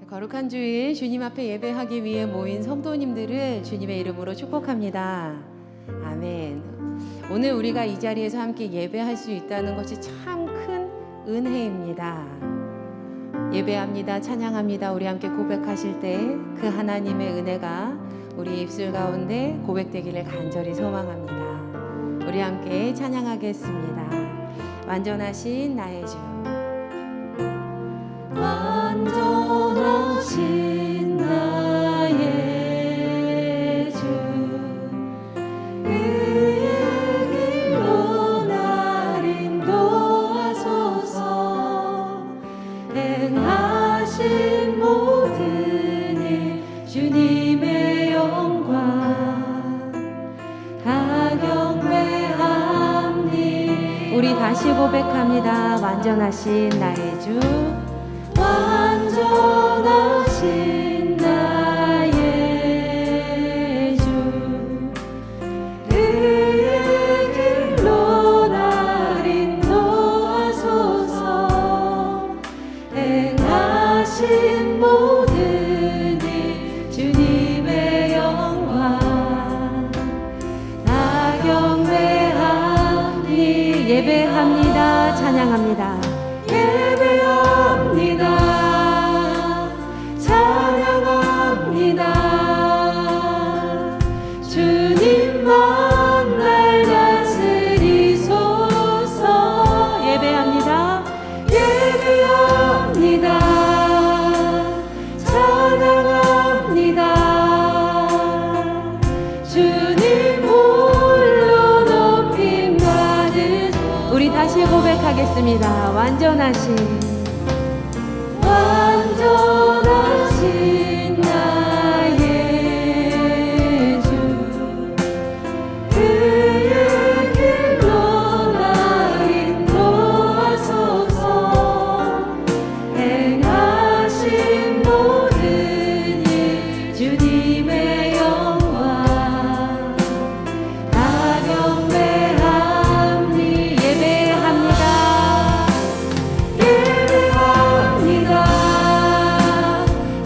거룩한 주일 주님 앞에 예배하기 위해 모인 성도님들을 주님의 이름으로 축복합니다. 아멘. 오늘 우리가 이 자리에서 함께 예배할 수 있다는 것이 참 큰 은혜입니다. 예배합니다, 찬양합니다. 우리 함께 고백하실 때 그 하나님의 은혜가 우리 입술 가운데 고백되기를 간절히 소망합니다. 우리 함께 찬양하겠습니다. 완전하신 나의 주. 완전하신 나의 주, 의의 길로 날 인도하소서. 행하신 모든 일 주님의 영광 다 경배합니다. 우리 다시 고백합니다. 완전하신 나의 주, 완전하신 나의 주, 의의 길로 날 인도하소서. 행하신 모든 일 주님의 영광 다 경배합니다. 예배합니다, 찬양합니다. 예배합니다, 찬양합니다. 주님만 날 다스리소서. 예배합니다, 예배합니다, 찬양합니다. 주님 홀로 높임 받으소서. 우리 다시 고백하겠습니다. 완전하신 나의 주, 그의 길로 날 인도하소서. 행하신 모든 일 주님의 영광 다 경배합니다. 예배합니다,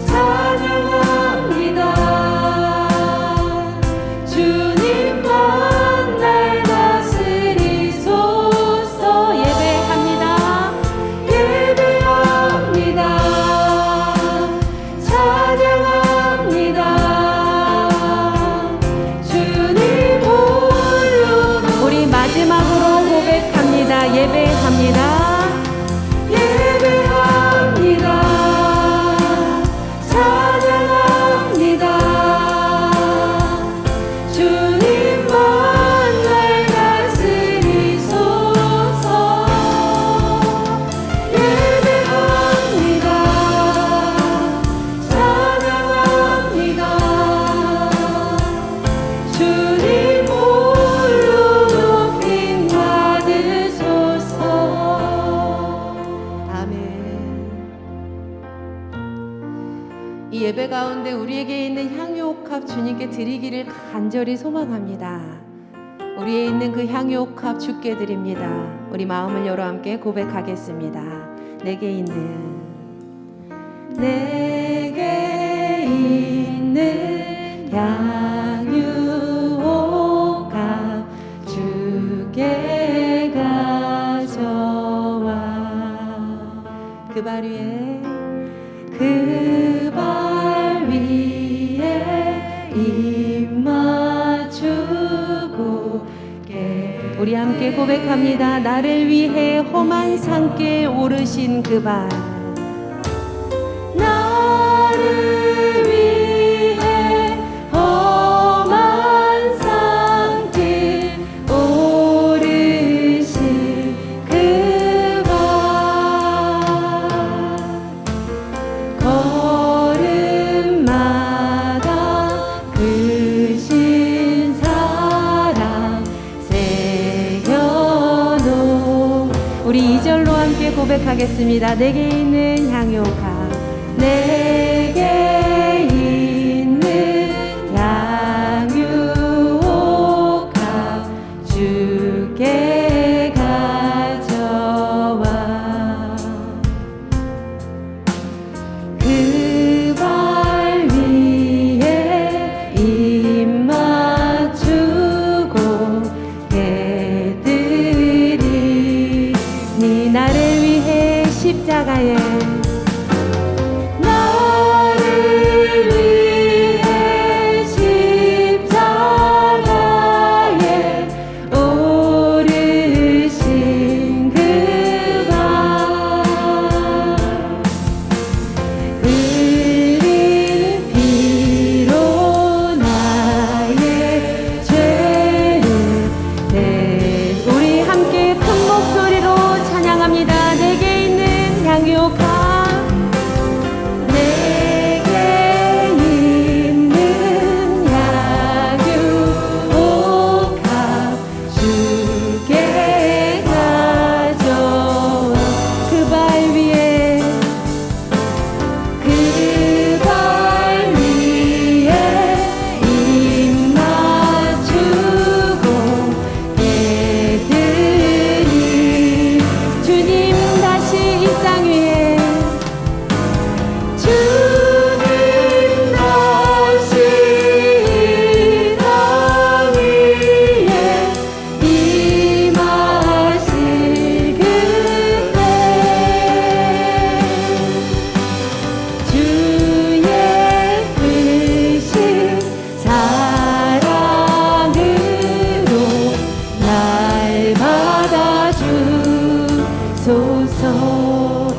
찬양합니다. 주님만 날 다스리소서. 예배합니다, 예배합니다, 찬양합니다. 주님 홀로. 우리 마지막으로 고백합니다. 예배합니다, 예배합니다, 찬양합니다. 주님만 날 다스리소서. 예배합니다, 찬양합니다. 주님 홀로 높임 받으소서. 아멘. 이 예배 가운데 우리에게 있는 향유옥합 주님께 드리기를 간절히 소망합니다. 우리에 있는 그 향유옥합 주께 드립니다. 우리 마음을 열어 함께 고백하겠습니다. 내게 있는 향유옥합 주께 가져와. 그 발 위에 입 맞추고. 우리 함께 고백합니다. 나를 위해 험한 산길 오르신 그 발, 나를 위해 험한 산길 오르신 그 발, 걸음마다 크신 사랑 새겨놓은. 우리 2절로 함께 고백하겠습니다. 내게 있는 향유옥합, 내게 있는 향유옥합 주께 가져와. 그 십자가에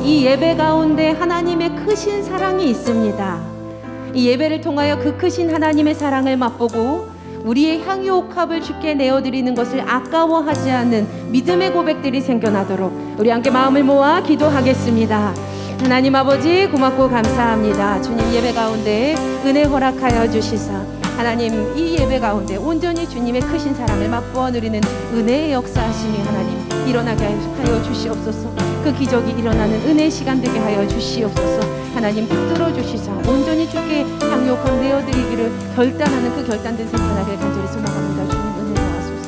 이 예배 가운데 하나님의 크신 사랑이 있습니다. 이 예배를 통하여 그 크신 하나님의 사랑을 맛보고 우리의 향유옥합을 주께 내어드리는 것을 아까워하지 않는 믿음의 고백들이 생겨나도록 우리 함께 마음을 모아 기도하겠습니다. 하나님 아버지 고맙고 감사합니다. 주님 예배 가운데 은혜 허락하여 주시사 하나님 이 예배 가운데 온전히 주님의 크신 사랑을 맛보아 누리는 은혜의 역사하심이 하나님 일어나게 하여 주시옵소서. 그 기적이 일어나는 은혜의 시간 되게 하여 주시옵소서. 하나님 붙들어 주시사 온전히 주께 향유옥합 내어드리기를 결단하는 그 결단된 생활하길 간절히 소망합니다. 주님 은혜 나와소서.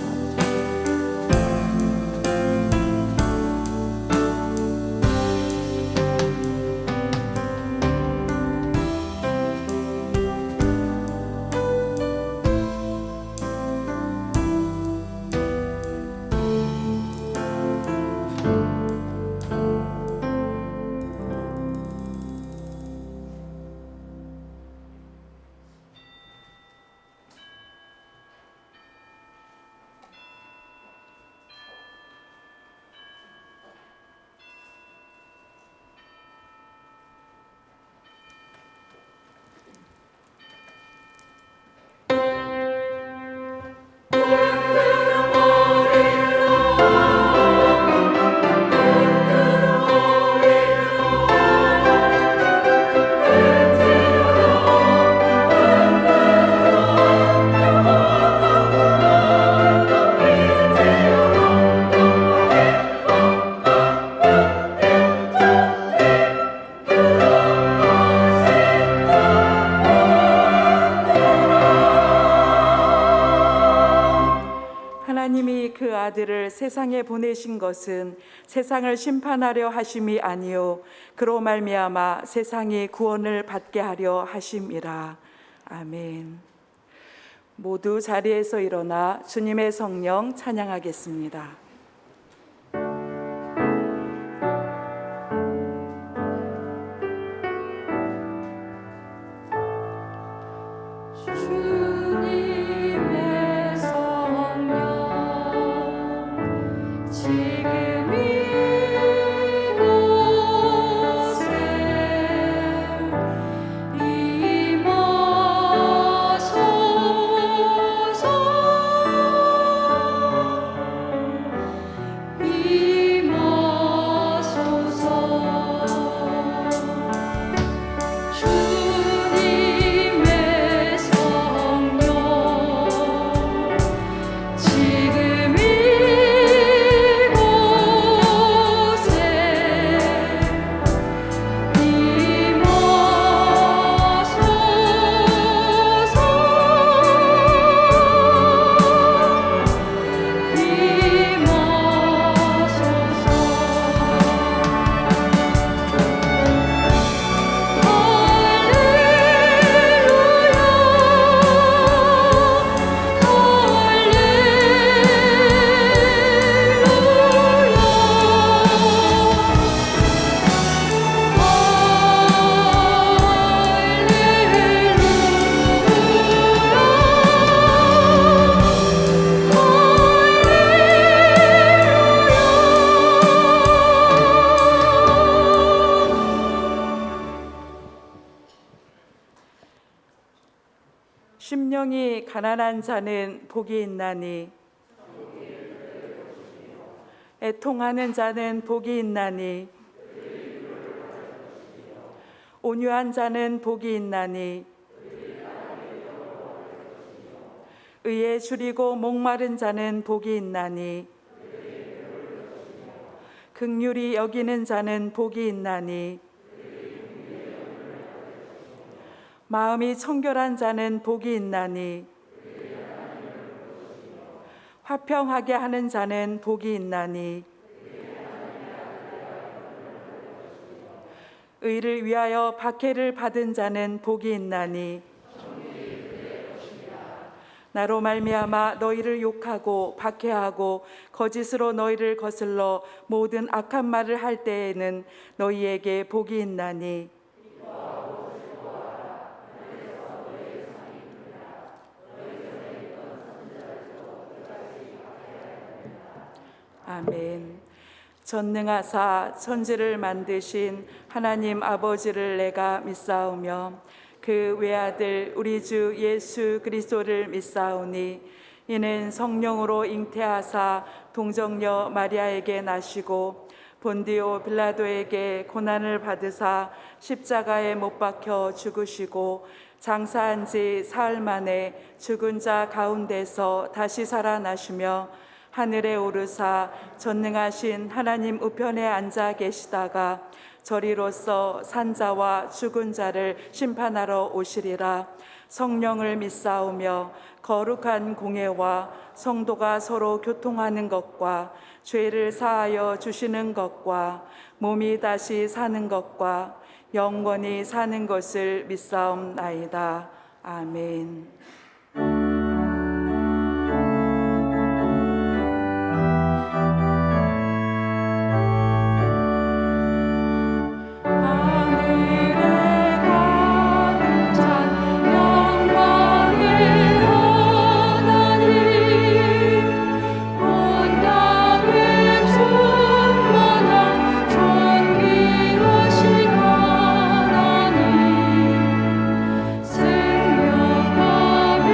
하나님이 그 아들을 세상에 보내신 것은 세상을 심판하려 하심이 아니요 그로 말미암아 세상이 구원을 받게 하려 하심이라. 아멘. 모두 자리에서 일어나 주님의 성령 찬양하겠습니다. 심령이 가난한 자는 복이 있나니 애통하는 자는 복이 있나니 온유한 자는 복이 있나니 의에 줄이고 목마른 자는 복이 있나니 긍휼히 여기는 자는 복이 있나니 마음이 청결한 자는 복이 있나니 화평하게 하는 자는 복이 있나니 의를 위하여 박해를 받은 자는 복이 있나니 나로 말미암아 너희를 욕하고 박해하고 거짓으로 너희를 거슬러 모든 악한 말을 할 때에는 너희에게 복이 있나니 아멘. 전능하사 천지를 만드신 하나님 아버지를 내가 믿사오며 그 외아들 우리 주 예수 그리스도를 믿사오니 이는 성령으로 잉태하사 동정녀 마리아에게 나시고 본디오 빌라도에게 고난을 받으사 십자가에 못 박혀 죽으시고 장사한 지 사흘 만에 죽은 자 가운데서 다시 살아나시며 하늘에 오르사 전능하신 하나님 우편에 앉아 계시다가 저리로서 산자와 죽은 자를 심판하러 오시리라. 성령을 믿사오며 거룩한 공예와 성도가 서로 교통하는 것과 죄를 사하여 주시는 것과 몸이 다시 사는 것과 영원히 사는 것을 믿사옵나이다. 아멘. 생명과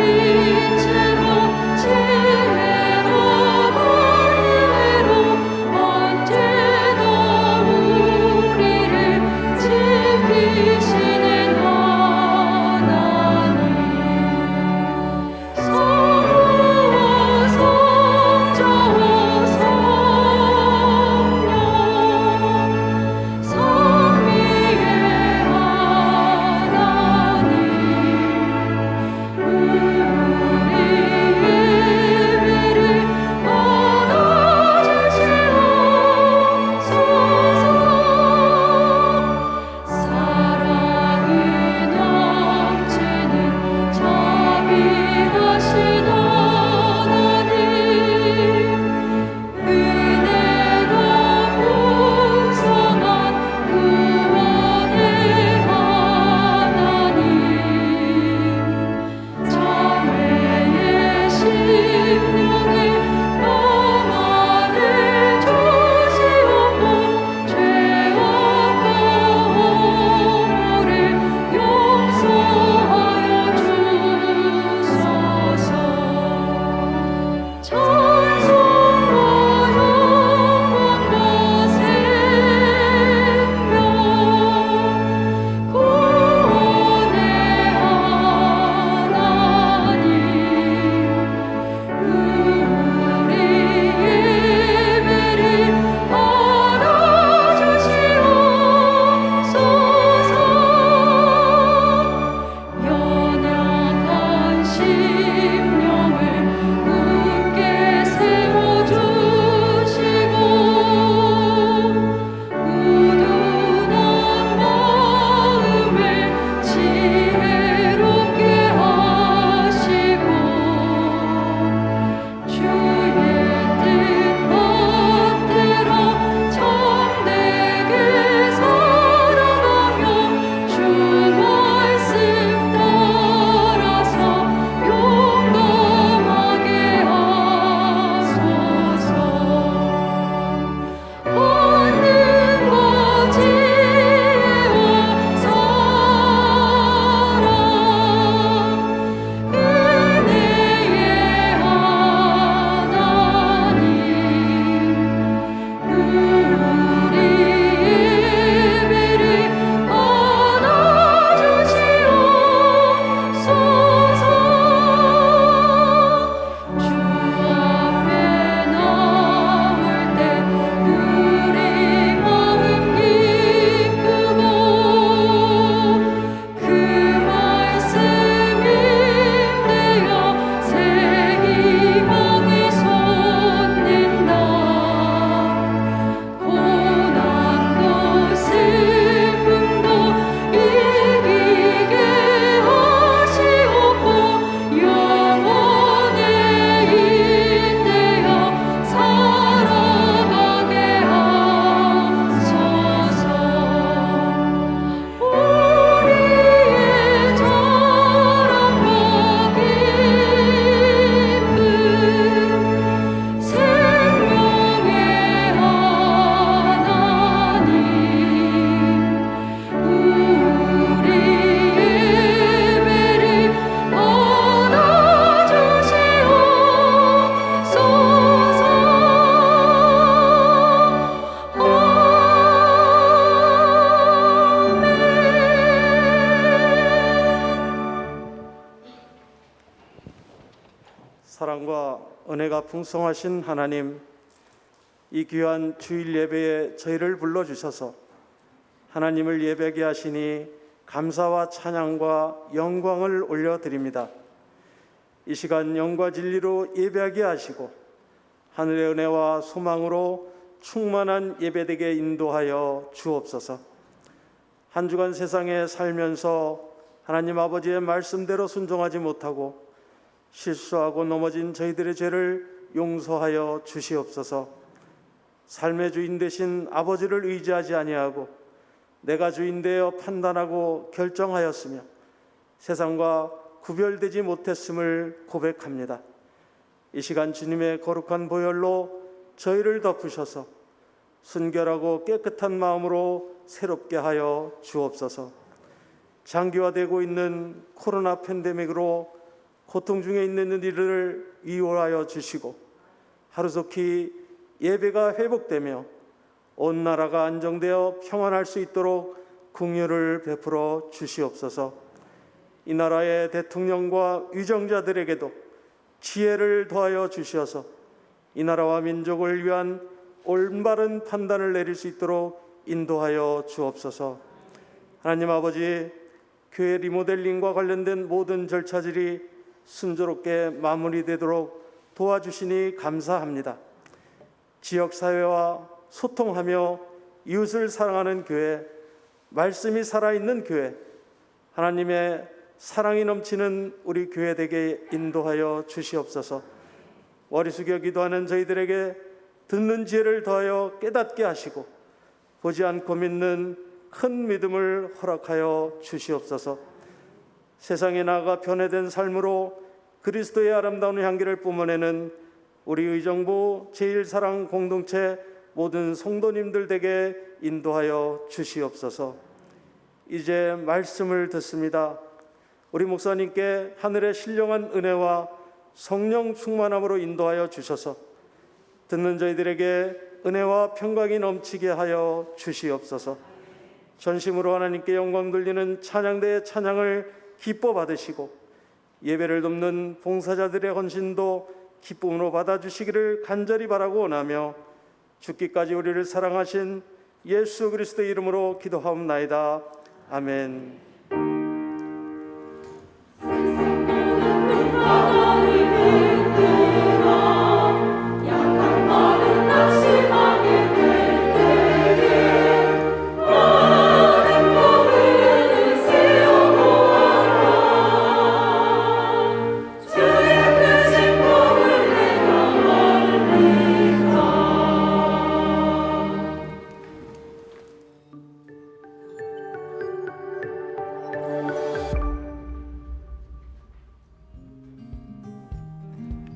은혜가 풍성하신 하나님, 이 귀한 주일 예배에 저희를 불러주셔서 하나님을 예배하게 하시니 감사와 찬양과 영광을 올려드립니다. 이 시간 영과 진리로 예배하게 하시고 하늘의 은혜와 소망으로 충만한 예배되게 인도하여 주옵소서. 한 주간 세상에 살면서 하나님 아버지의 말씀대로 순종하지 못하고 실수하고 넘어진 저희들의 죄를 용서하여 주시옵소서. 삶의 주인 되신 아버지를 의지하지 아니하고 내가 주인 되어 판단하고 결정하였으며 세상과 구별되지 못했음을 고백합니다. 이 시간 주님의 거룩한 보혈로 저희를 덮으셔서 순결하고 깨끗한 마음으로 새롭게 하여 주옵소서. 장기화되고 있는 코로나 팬데믹으로 고통 중에 있는 이들을 위로하여 주시고 하루속히 예배가 회복되며 온 나라가 안정되어 평안할 수 있도록 긍휼을 베풀어 주시옵소서. 이 나라의 대통령과 위정자들에게도 지혜를 더하여 주시어서 이 나라와 민족을 위한 올바른 판단을 내릴 수 있도록 인도하여 주옵소서. 하나님 아버지, 교회 리모델링과 관련된 모든 절차들이 순조롭게 마무리되도록 도와주시니 감사합니다. 지역사회와 소통하며 이웃을 사랑하는 교회, 말씀이 살아있는 교회, 하나님의 사랑이 넘치는 우리 교회 되게 인도하여 주시옵소서. 머리 숙여 기도하는 저희들에게 듣는 지혜를 더하여 깨닫게 하시고 보지 않고 믿는 큰 믿음을 허락하여 주시옵소서. 세상에 나아가 변화된 삶으로 그리스도의 아름다운 향기를 뿜어내는 우리 의정부 제1사랑 공동체 모든 성도님들 에게 인도하여 주시옵소서. 이제 말씀을 듣습니다. 우리 목사님께 하늘의 신령한 은혜와 성령 충만함으로 인도하여 주셔서 듣는 저희들에게 은혜와 평강이 넘치게 하여 주시옵소서. 전심으로 하나님께 영광 돌리는 찬양대의 찬양을 기뻐 받으시고 예배를 돕는 봉사자들의 헌신도 기쁨으로 받아주시기를 간절히 바라고 원하며 죽기까지 우리를 사랑하신 예수 그리스도의 이름으로 기도하옵나이다. 아멘.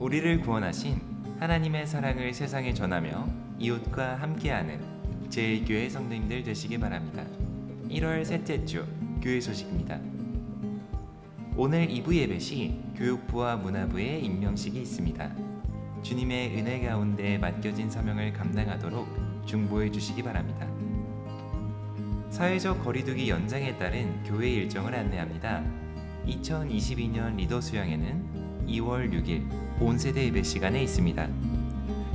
우리를 구원하신 하나님의 사랑을 세상에 전하며 이웃과 함께하는 제1교회 성도님들 되시기 바랍니다. 1월 셋째 주 교회 소식입니다. 오늘 2부 예배 시 교육부와 문화부의 임명식이 있습니다. 주님의 은혜 가운데 맡겨진 사명을 감당하도록 중보해 주시기 바랍니다. 사회적 거리두기 연장에 따른 교회 일정을 안내합니다. 2022년 리더 수양회는 2월 6일 온 세대 예배 시간에 있습니다.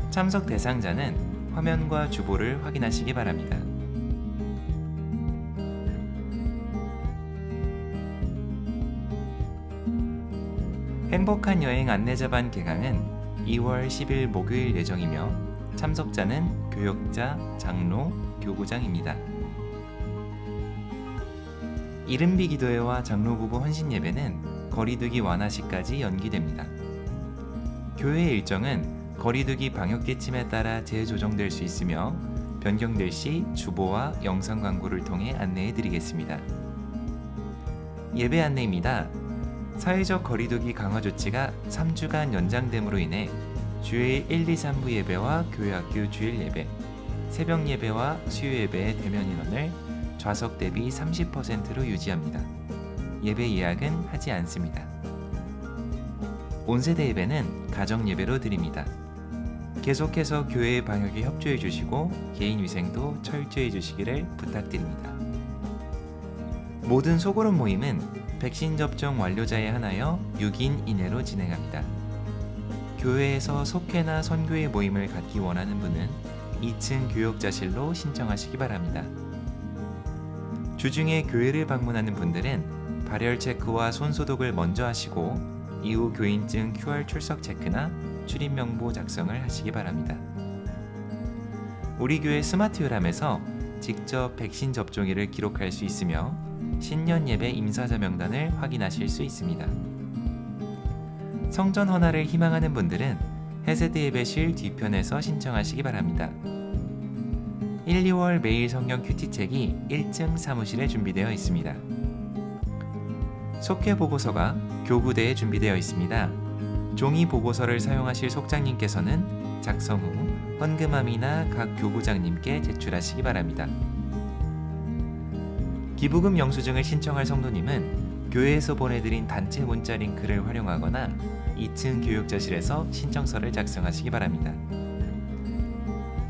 참석 대상자는 화면과 주보를 확인하시기 바랍니다. 행복한 여행 안내자반 개강은 2월 10일 목요일 예정이며 참석자는 교역자, 장로, 교구장입니다. 이른비 기도회와 장로부부 헌신 예배는 거리두기 완화 시까지 연기됩니다. 교회 일정은 거리두기 방역 지침에 따라 재조정될 수 있으며 변경될 시 주보와 영상 광고를 통해 안내해 드리겠습니다. 예배 안내입니다. 사회적 거리두기 강화 조치가 3주간 연장됨으로 인해 주일 1, 2, 3부 예배와 교회학교 주일 예배, 새벽 예배와 수요 예배의 대면 인원을 좌석 대비 30%로 유지합니다. 예배 예약은 하지 않습니다. 온세대 예배는 가정 예배로 드립니다. 계속해서 교회의 방역에 협조해 주시고 개인 위생도 철저히 해주시기를 부탁드립니다. 모든 소그룹 모임은 백신 접종 완료자에 한하여 6인 이내로 진행합니다. 교회에서 속회나 선교회 모임을 갖기 원하는 분은 2층 교역자실로 신청하시기 바랍니다. 주중에 교회를 방문하는 분들은 발열 체크와 손소독을 먼저 하시고 이후 교인증 QR 출석 체크나 출입 명부 작성을 하시기 바랍니다. 우리 교회 스마트 요람에서 직접 백신 접종일을 기록할 수 있으며 신년 예배 임사자 명단을 확인하실 수 있습니다. 성전 헌화를 희망하는 분들은 해세드 예배실 뒤편에서 신청하시기 바랍니다. 1, 2월 매일 성경 큐티책이 1층 사무실에 준비되어 있습니다. 속회 보고서가 교부대에 준비되어 있습니다. 종이 보고서를 사용하실 속장님께서는 작성 후 헌금함이나 각 교부장님께 제출하시기 바랍니다. 기부금 영수증을 신청할 성도님은 교회에서 보내드린 단체 문자 링크를 활용하거나 2층 교육자실에서 신청서를 작성하시기 바랍니다.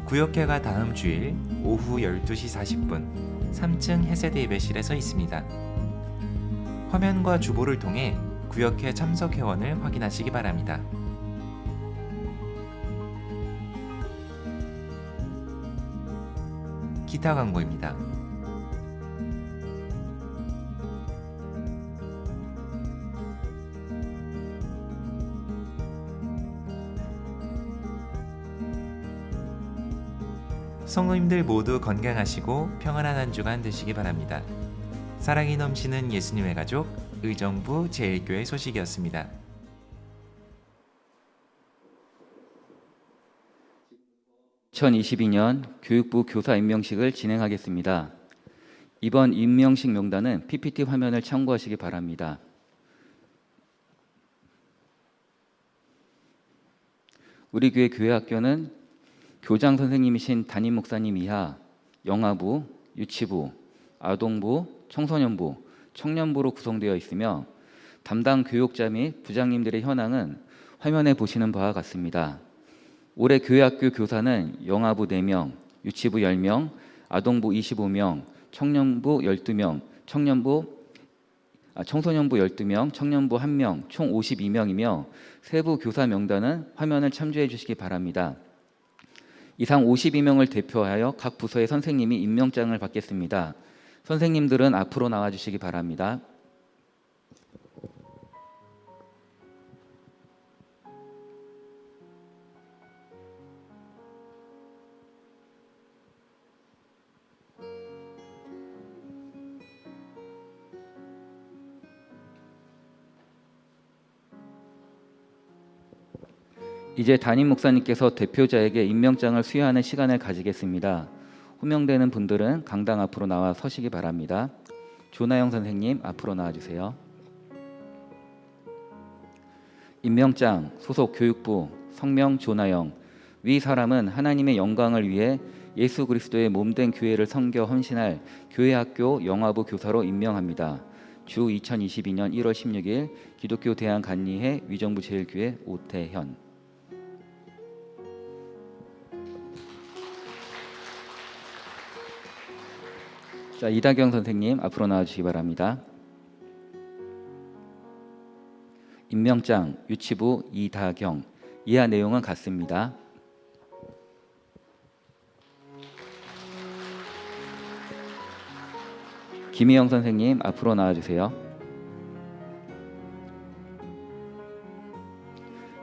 구역회가 다음 주일 오후 12시 40분 3층 해세드 예배실에서 있습니다. 화면과 주보를 통해 구역회 참석 회원을 확인하시기 바랍니다. 기타 광고입니다. 성도님들 모두 건강하시고 평안한 한 주간 되시기 바랍니다. 사랑이 넘치는 예수님의 가족 의정부 제1교회 소식이었습니다. (2022년) 교육부 교사 임명식을 진행하겠습니다. 이번 임명식 명단은 PPT 화면을 참고하시기 바랍니다. 우리 교회 교회학교는 교장 선생님이신 담임 목사님 이하 영아부, 유치부, 아동부, 청소년부, 청년부로 구성되어 있으며 담당 교육자 및 부장님들의 현황은 화면에 보시는 바와 같습니다. 올해 교회학교 교사는 영아부 4명, 유치부 10명, 아동부 25명, 청년부 12명, 청소년부 12명, 청년부 1명, 총 52명이며 세부 교사 명단은 화면을 참조해 주시기 바랍니다. 이상 52명을 대표하여 각 부서의 선생님이 임명장을 받겠습니다. 선생님들은 앞으로 나와 주시기 바랍니다. 이제 담임 목사님께서 대표자에게 임명장을 수여하는 시간을 가지겠습니다. 호명되는 분들은 강당 앞으로 나와 서시기 바랍니다. 조나영 선생님 앞으로 나와주세요. 임명장 소속 교육부 성명 조나영. 위 사람은 하나님의 영광을 위해 예수 그리스도의 몸된 교회를 섬겨 헌신할 교회학교 영아부 교사로 임명합니다. 주 2022년 1월 16일 기독교 대한 간리회 위정부 제1교회 오태현. 자, 이다경 선생님 앞으로 나와주시기 바랍니다. 임명장 유치부 이다경. 이하 내용은 같습니다. 김희영 선생님 앞으로 나와주세요.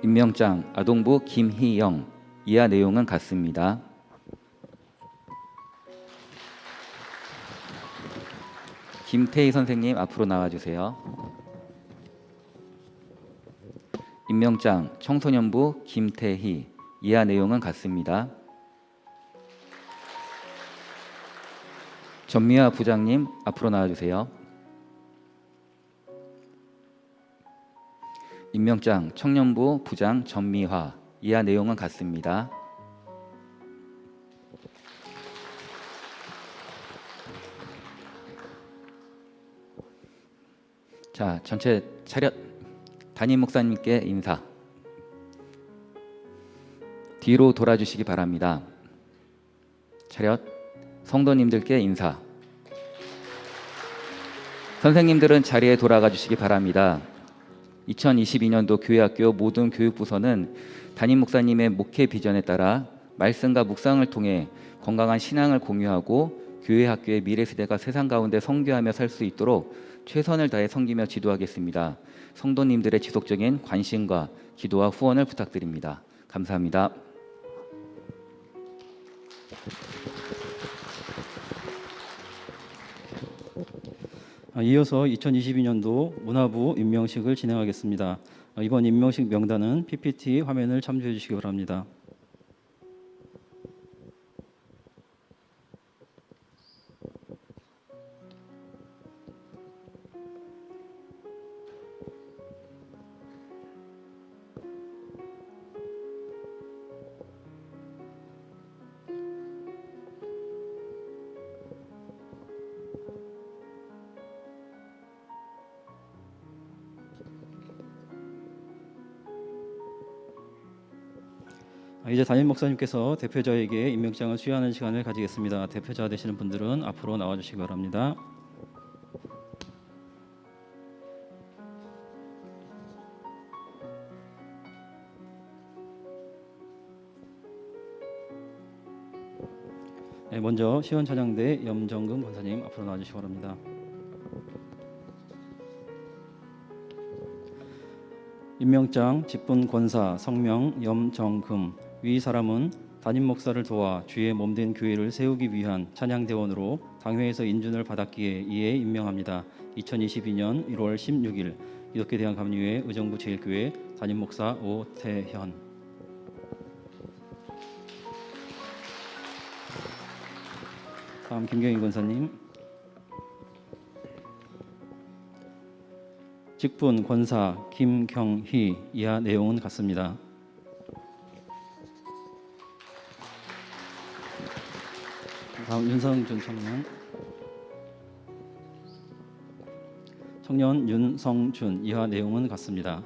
임명장 아동부 김희영. 이하 내용은 같습니다. 김태희 선생님 앞으로 나와주세요. 임명장 청소년부 김태희. 이하 내용은 같습니다. 전미화 부장님 앞으로 나와주세요. 임명장 청년부 부장 전미화. 이하 내용은 같습니다. 자, 전체 차렷. 담임 목사님께 인사. 뒤로 돌아주시기 바랍니다. 차렷. 성도님들께 인사. 선생님들은 자리에 돌아가 주시기 바랍니다. 2022년도 교회학교 모든 교육부서는 담임 목사님의 목회 비전에 따라 말씀과 묵상을 통해 건강한 신앙을 공유하고 교회 학교의 미래 세대가 세상 가운데 선교하며 살 수 있도록 최선을 다해 섬기며 지도하겠습니다. 성도님들의 지속적인 관심과 기도와 후원을 부탁드립니다. 감사합니다. 이어서 2022년도 문화부 임명식을 진행하겠습니다. 이번 임명식 명단은 PPT 화면을 참조해 주시기 바랍니다. 이제 담임 목사님께서 대표자에게 임명장을 수여하는 시간을 가지겠습니다. 대표자 되시는 분들은 앞으로 나와주시기 바랍니다. 먼저 시원찬양대 염정금 권사님 앞으로 나와주시기 바랍니다. 임명장 직분 권사 성명 염정금 위 사람은 담임 목사를 도와 주의 몸된 교회를 세우기 위한 찬양대원으로 당회에서 인준을 받았기에 이에 임명합니다. 2022년 1월 16일 기독교 대한 감리회 의정부 제1교회 담임 목사 오태현. 다음 김경희 권사님. 직분 권사 김경희 이하 내용은 같습니다. 다음 윤성준 청년 윤성준 이하 내용은 같습니다.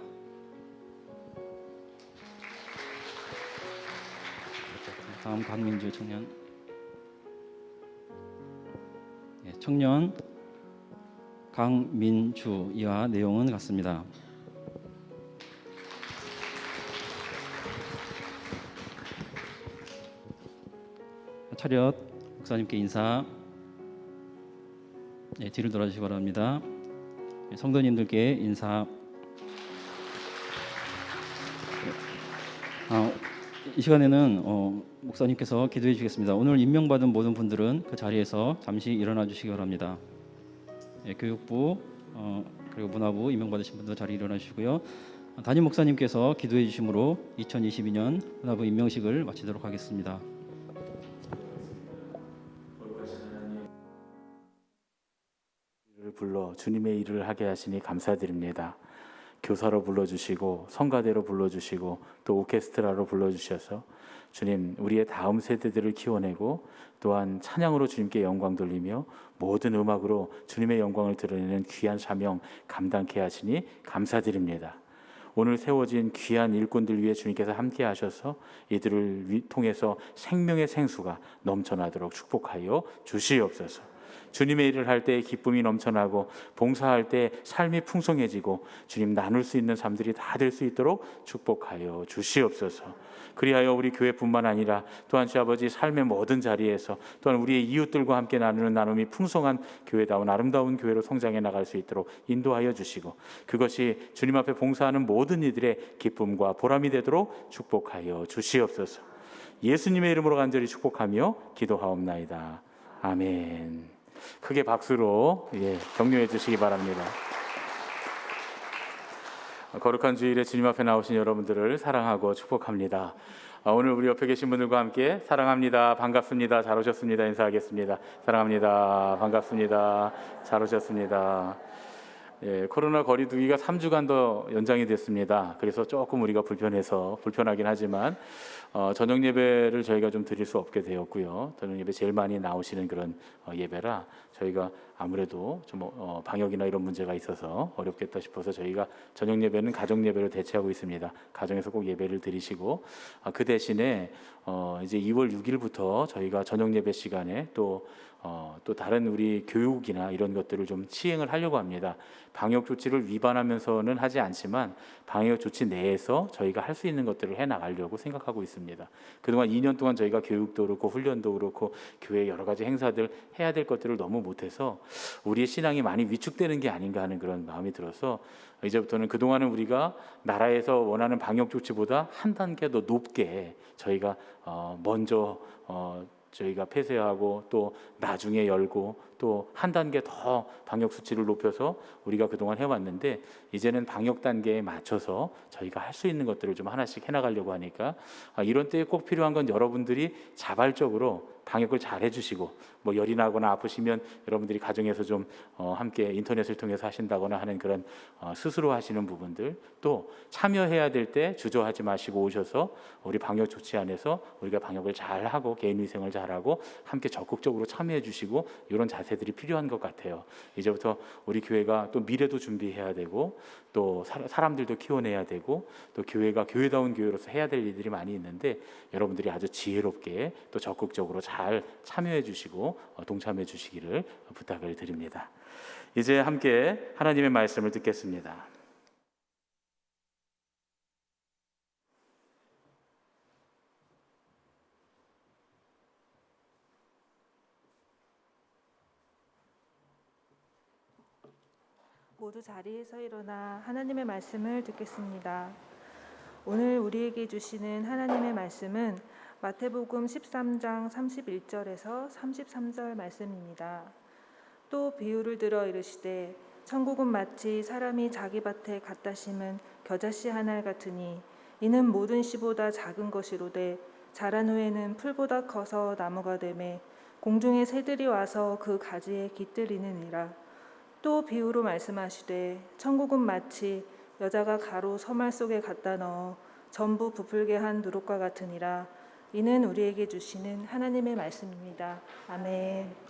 다음 강민주 청년 강민주 이하 내용은 같습니다. 차렷 목사님께 인사. 뒤를 돌아주시기 바랍니다. 성도님들께 인사. 이 시간에는 목사님께서 기도해 주시겠습니다. 오늘 임명받은 모든 분들은 그 자리에서 잠시 일어나 주시기 바랍니다. 교육부 그리고 문화부 임명받으신 분들 자리 일어나 주시고요. 담임 목사님께서 기도해 주심으로 2022년 문화부 임명식을 마치도록 하겠습니다. 불러 주님의 일을 하게 하시니 감사드립니다. 교사로 불러주시고 성가대로 불러주시고 또 오케스트라로 불러주셔서 주님 우리의 다음 세대들을 키워내고 또한 찬양으로 주님께 영광 돌리며 모든 음악으로 주님의 영광을 드러내는 귀한 사명 감당케 하시니 감사드립니다. 오늘 세워진 귀한 일꾼들 위해 주님께서 함께 하셔서 이들을 통해서 생명의 생수가 넘쳐나도록 축복하여 주시옵소서. 주님의 일을 할 때 기쁨이 넘쳐나고 봉사할 때 삶이 풍성해지고 주님 나눌 수 있는 삶들이 다 될 수 있도록 축복하여 주시옵소서. 그리하여 우리 교회뿐만 아니라 또한 주 아버지 삶의 모든 자리에서 또한 우리의 이웃들과 함께 나누는 나눔이 풍성한 교회다운 아름다운 교회로 성장해 나갈 수 있도록 인도하여 주시고 그것이 주님 앞에 봉사하는 모든 이들의 기쁨과 보람이 되도록 축복하여 주시옵소서. 예수님의 이름으로 간절히 축복하며 기도하옵나이다. 아멘. 크게 박수로 격려해 주시기 바랍니다. 거룩한 주일에 주님 앞에 나오신 여러분들을 사랑하고 축복합니다. 오늘 우리 옆에 계신 분들과 함께 사랑합니다, 반갑습니다, 잘 오셨습니다 인사하겠습니다. 사랑합니다, 반갑습니다, 잘 오셨습니다. 코로나 거리두기가 3주간 더 연장이 됐습니다. 그래서 조금 우리가 불편하긴 하지만 저녁 예배를 저희가 좀 드릴 수 없게 되었고요. 저녁 예배 제일 많이 나오시는 그런 예배라 저희가 아무래도 좀 방역이나 이런 문제가 있어서 어렵겠다 싶어서 저희가 저녁 예배는 가정 예배로 대체하고 있습니다. 가정에서 꼭 예배를 드리시고 그 대신에 이제 2월 6일부터 저희가 저녁 예배 시간에 또 다른 우리 교육이나 이런 것들을 좀 시행을 하려고 합니다. 방역 조치를 위반하면서는 하지 않지만 방역 조치 내에서 저희가 할 수 있는 것들을 해 나가려고 생각하고 있습니다. 그동안 2년 동안 저희가 교육도 그렇고 훈련도 그렇고 교회 여러 가지 행사들 해야 될 것들을 너무 못해서 우리의 신앙이 많이 위축되는 게 아닌가 하는 그런 마음이 들어서 이제부터는 그동안은 우리가 나라에서 원하는 방역 조치보다 한 단계 더 높게 저희가 먼저 저희가 폐쇄하고 또 나중에 열고 또 한 단계 더 방역 수치를 높여서 우리가 그동안 해왔는데 이제는 방역 단계에 맞춰서 저희가 할 수 있는 것들을 좀 하나씩 해나가려고 하니까 이런 때에 꼭 필요한 건 여러분들이 자발적으로 방역을 잘 해주시고 뭐 열이 나거나 아프시면 여러분들이 가정에서 좀 함께 인터넷을 통해서 하신다거나 하는 그런 스스로 하시는 부분들 또 참여해야 될 때 주저하지 마시고 오셔서 우리 방역 조치 안에서 우리가 방역을 잘하고 개인위생을 잘하고 함께 적극적으로 참여해 주시고 이런 자세들이 필요한 것 같아요. 이제부터 우리 교회가 또 미래도 준비해야 되고 또 사람들도 키워내야 되고 또 교회가 교회다운 교회로서 해야 될 일들이 많이 있는데 여러분들이 아주 지혜롭게 또 적극적으로 잘 참여해 주시고 동참해 주시기를 부탁을 드립니다. 이제 함께 하나님의 말씀을 듣겠습니다. 모두 자리에서 일어나 하나님의 말씀을 듣겠습니다. 오늘 우리에게 주시는 하나님의 말씀은 마태복음 13장 31절에서 33절 말씀입니다. 또 비유를 들어 이르시되 천국은 마치 사람이 자기 밭에 갖다 심은 겨자씨 한 알 같으니 이는 모든 씨보다 작은 것이로되 자란 후에는 풀보다 커서 나무가 되매 공중의 새들이 와서 그 가지에 깃들이느니라. 또 비유로 말씀하시되 천국은 마치 여자가 가루 서말 속에 갖다 넣어 전부 부풀게 한 누룩과 같으니라. 이는 우리에게 주시는 하나님의 말씀입니다. 아멘.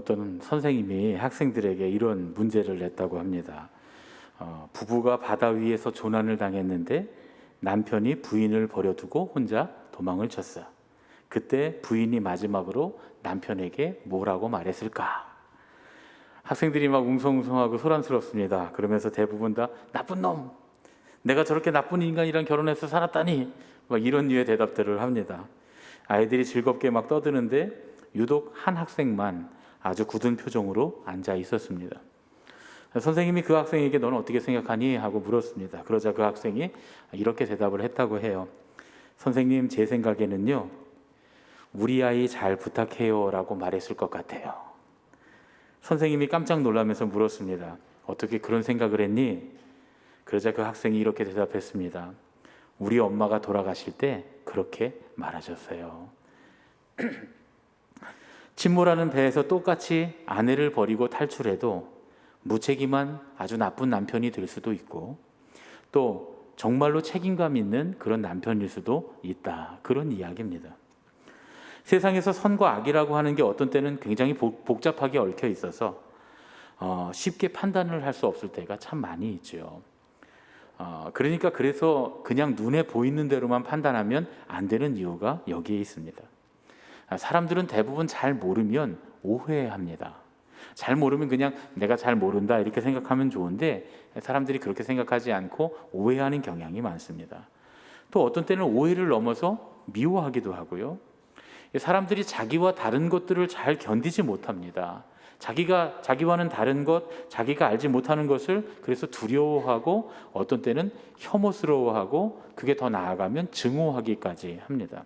어떤 선생님이 학생들에게 이런 문제를 냈다고 합니다. 부부가 바다 위에서 조난을 당했는데 남편이 부인을 버려두고 혼자 도망을 쳤어요. 그때 부인이 마지막으로 남편에게 뭐라고 말했을까? 학생들이 막 웅성웅성하고 소란스럽습니다. 그러면서 대부분 다 나쁜 놈! 내가 저렇게 나쁜 인간이랑 결혼해서 살았다니! 막 이런 류의 대답들을 합니다. 아이들이 즐겁게 막 떠드는데 유독 한 학생만 아주 굳은 표정으로 앉아 있었습니다. 선생님이 그 학생에게 너는 어떻게 생각하니? 하고 물었습니다. 그러자 그 학생이 이렇게 대답을 했다고 해요. 선생님, 제 생각에는요, 우리 아이 잘 부탁해요 라고 말했을 것 같아요. 선생님이 깜짝 놀라면서 물었습니다. 어떻게 그런 생각을 했니? 그러자 그 학생이 이렇게 대답했습니다. 우리 엄마가 돌아가실 때 그렇게 말하셨어요. 침몰하는 배에서 똑같이 아내를 버리고 탈출해도 무책임한 아주 나쁜 남편이 될 수도 있고 또 정말로 책임감 있는 그런 남편일 수도 있다. 그런 이야기입니다. 세상에서 선과 악이라고 하는 게 어떤 때는 굉장히 복잡하게 얽혀 있어서 쉽게 판단을 할 수 없을 때가 참 많이 있죠. 그러니까 그래서 그냥 눈에 보이는 대로만 판단하면 안 되는 이유가 여기에 있습니다. 사람들은 대부분 잘 모르면 오해합니다. 잘 모르면 그냥 내가 잘 모른다 이렇게 생각하면 좋은데 사람들이 그렇게 생각하지 않고 오해하는 경향이 많습니다. 또 어떤 때는 오해를 넘어서 미워하기도 하고요. 사람들이 자기와 다른 것들을 잘 견디지 못합니다. 자기와는 다른 것, 자기가 알지 못하는 것을 그래서 두려워하고 어떤 때는 혐오스러워하고 그게 더 나아가면 증오하기까지 합니다.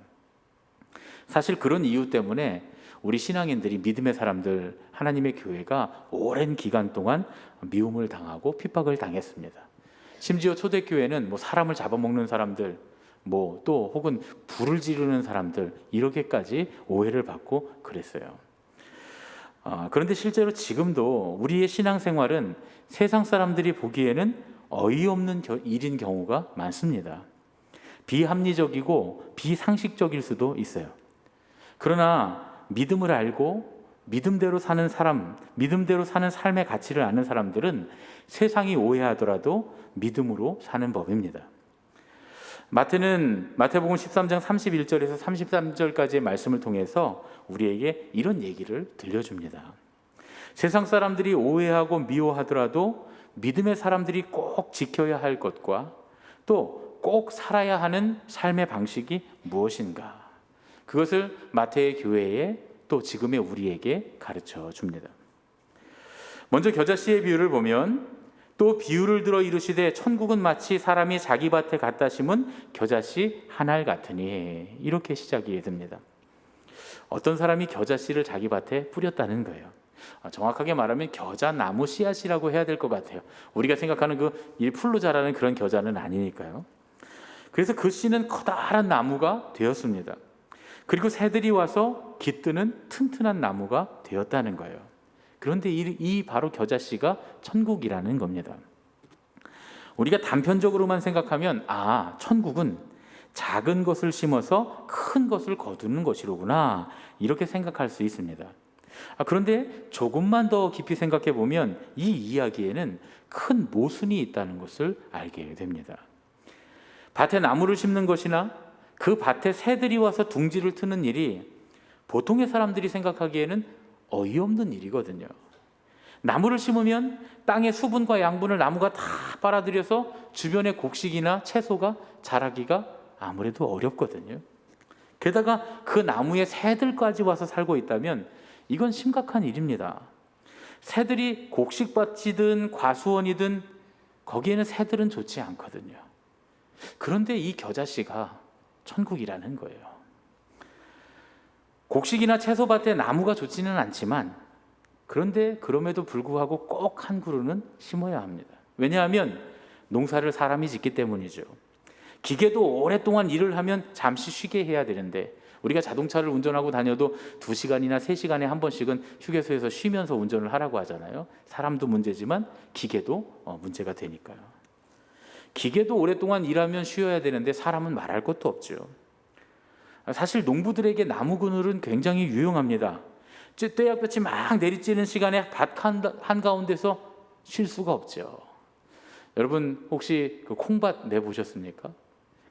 사실 그런 이유 때문에 우리 신앙인들이 믿음의 사람들, 하나님의 교회가 오랜 기간 동안 미움을 당하고 핍박을 당했습니다. 심지어 초대교회는 사람을 잡아먹는 사람들, 또 혹은 불을 지르는 사람들 이렇게까지 오해를 받고 그랬어요. 그런데 실제로 지금도 우리의 신앙생활은 세상 사람들이 보기에는 어이없는 일인 경우가 많습니다. 비합리적이고 비상식적일 수도 있어요. 그러나 믿음을 알고 믿음대로 사는 사람, 믿음대로 사는 삶의 가치를 아는 사람들은 세상이 오해하더라도 믿음으로 사는 법입니다. 마태복음 13장 31절에서 33절까지의 말씀을 통해서 우리에게 이런 얘기를 들려줍니다. 세상 사람들이 오해하고 미워하더라도 믿음의 사람들이 꼭 지켜야 할 것과 또 꼭 살아야 하는 삶의 방식이 무엇인가? 그것을 마태의 교회에 또 지금의 우리에게 가르쳐 줍니다. 먼저 겨자씨의 비유를 보면 또 비유를 들어 이르시되 천국은 마치 사람이 자기 밭에 갖다 심은 겨자씨 한 알 같으니 이렇게 시작이 됩니다. 어떤 사람이 겨자씨를 자기 밭에 뿌렸다는 거예요. 정확하게 말하면 겨자나무 씨앗이라고 해야 될 것 같아요. 우리가 생각하는 이 풀로 자라는 그런 겨자는 아니니까요. 그래서 그 씨는 커다란 나무가 되었습니다. 그리고 새들이 와서 깃드는 튼튼한 나무가 되었다는 거예요. 그런데 이 바로 겨자씨가 천국이라는 겁니다. 우리가 단편적으로만 생각하면 천국은 작은 것을 심어서 큰 것을 거두는 것이로구나 이렇게 생각할 수 있습니다. 그런데 조금만 더 깊이 생각해 보면 이 이야기에는 큰 모순이 있다는 것을 알게 됩니다. 밭에 나무를 심는 것이나 그 밭에 새들이 와서 둥지를 트는 일이 보통의 사람들이 생각하기에는 어이없는 일이거든요. 나무를 심으면 땅의 수분과 양분을 나무가 다 빨아들여서 주변의 곡식이나 채소가 자라기가 아무래도 어렵거든요. 게다가 그 나무에 새들까지 와서 살고 있다면 이건 심각한 일입니다. 새들이 곡식밭이든 과수원이든 거기에는 새들은 좋지 않거든요. 그런데 이 겨자씨가 천국이라는 거예요. 곡식이나 채소밭에 나무가 좋지는 않지만 그런데 그럼에도 불구하고 꼭 한 그루는 심어야 합니다. 왜냐하면 농사를 사람이 짓기 때문이죠. 기계도 오랫동안 일을 하면 잠시 쉬게 해야 되는데 우리가 자동차를 운전하고 다녀도 2시간이나 3시간에 한 번씩은 휴게소에서 쉬면서 운전을 하라고 하잖아요. 사람도 문제지만 기계도 문제가 되니까요. 기계도 오랫동안 일하면 쉬어야 되는데 사람은 말할 것도 없죠. 사실 농부들에게 나무 그늘은 굉장히 유용합니다. 떼약볕이 막 내리쬐는 시간에 밭 한가운데서 쉴 수가 없죠. 여러분 혹시 그 콩밭 내보셨습니까?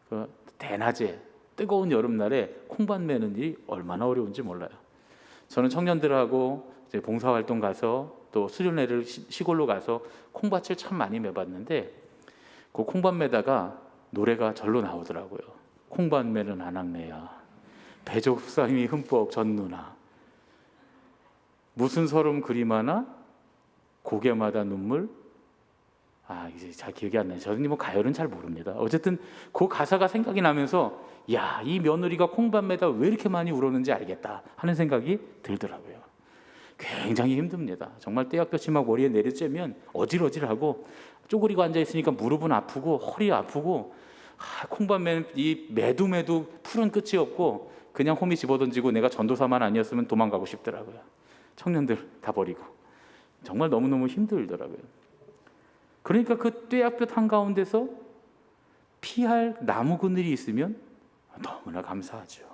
그 대낮에 뜨거운 여름날에 콩밭 매는 일이 얼마나 어려운지 몰라요. 저는 청년들하고 이제 봉사활동 가서 또 수련회를 시골로 가서 콩밭을 참 많이 매봤는데 그 콩밭 매다가 노래가 절로 나오더라고요. 콩밭 매는 안악내야 배족삼이 흠뻑 젖누나 무슨 서름 그림 하나 고개마다 눈물 이제 잘 기억이 안 나요. 저는 뭐 가요는 잘 모릅니다. 어쨌든 그 가사가 생각이 나면서 야, 이 며느리가 콩밭 매다 왜 이렇게 많이 울었는지 알겠다 하는 생각이 들더라고요. 굉장히 힘듭니다. 정말 떼약볕이 막 머리에 내려쬐면 어질어질하고 쪼그리고 앉아 있으니까 무릎은 아프고 허리 아프고 콩밭 매는 이 매도 풀은 끝이 없고 그냥 홈이 집어던지고 내가 전도사만 아니었으면 도망가고 싶더라고요. 청년들 다 버리고 정말 너무너무 힘들더라고요. 그러니까 그 떼약볕 한가운데서 피할 나무 그늘이 있으면 너무나 감사하죠.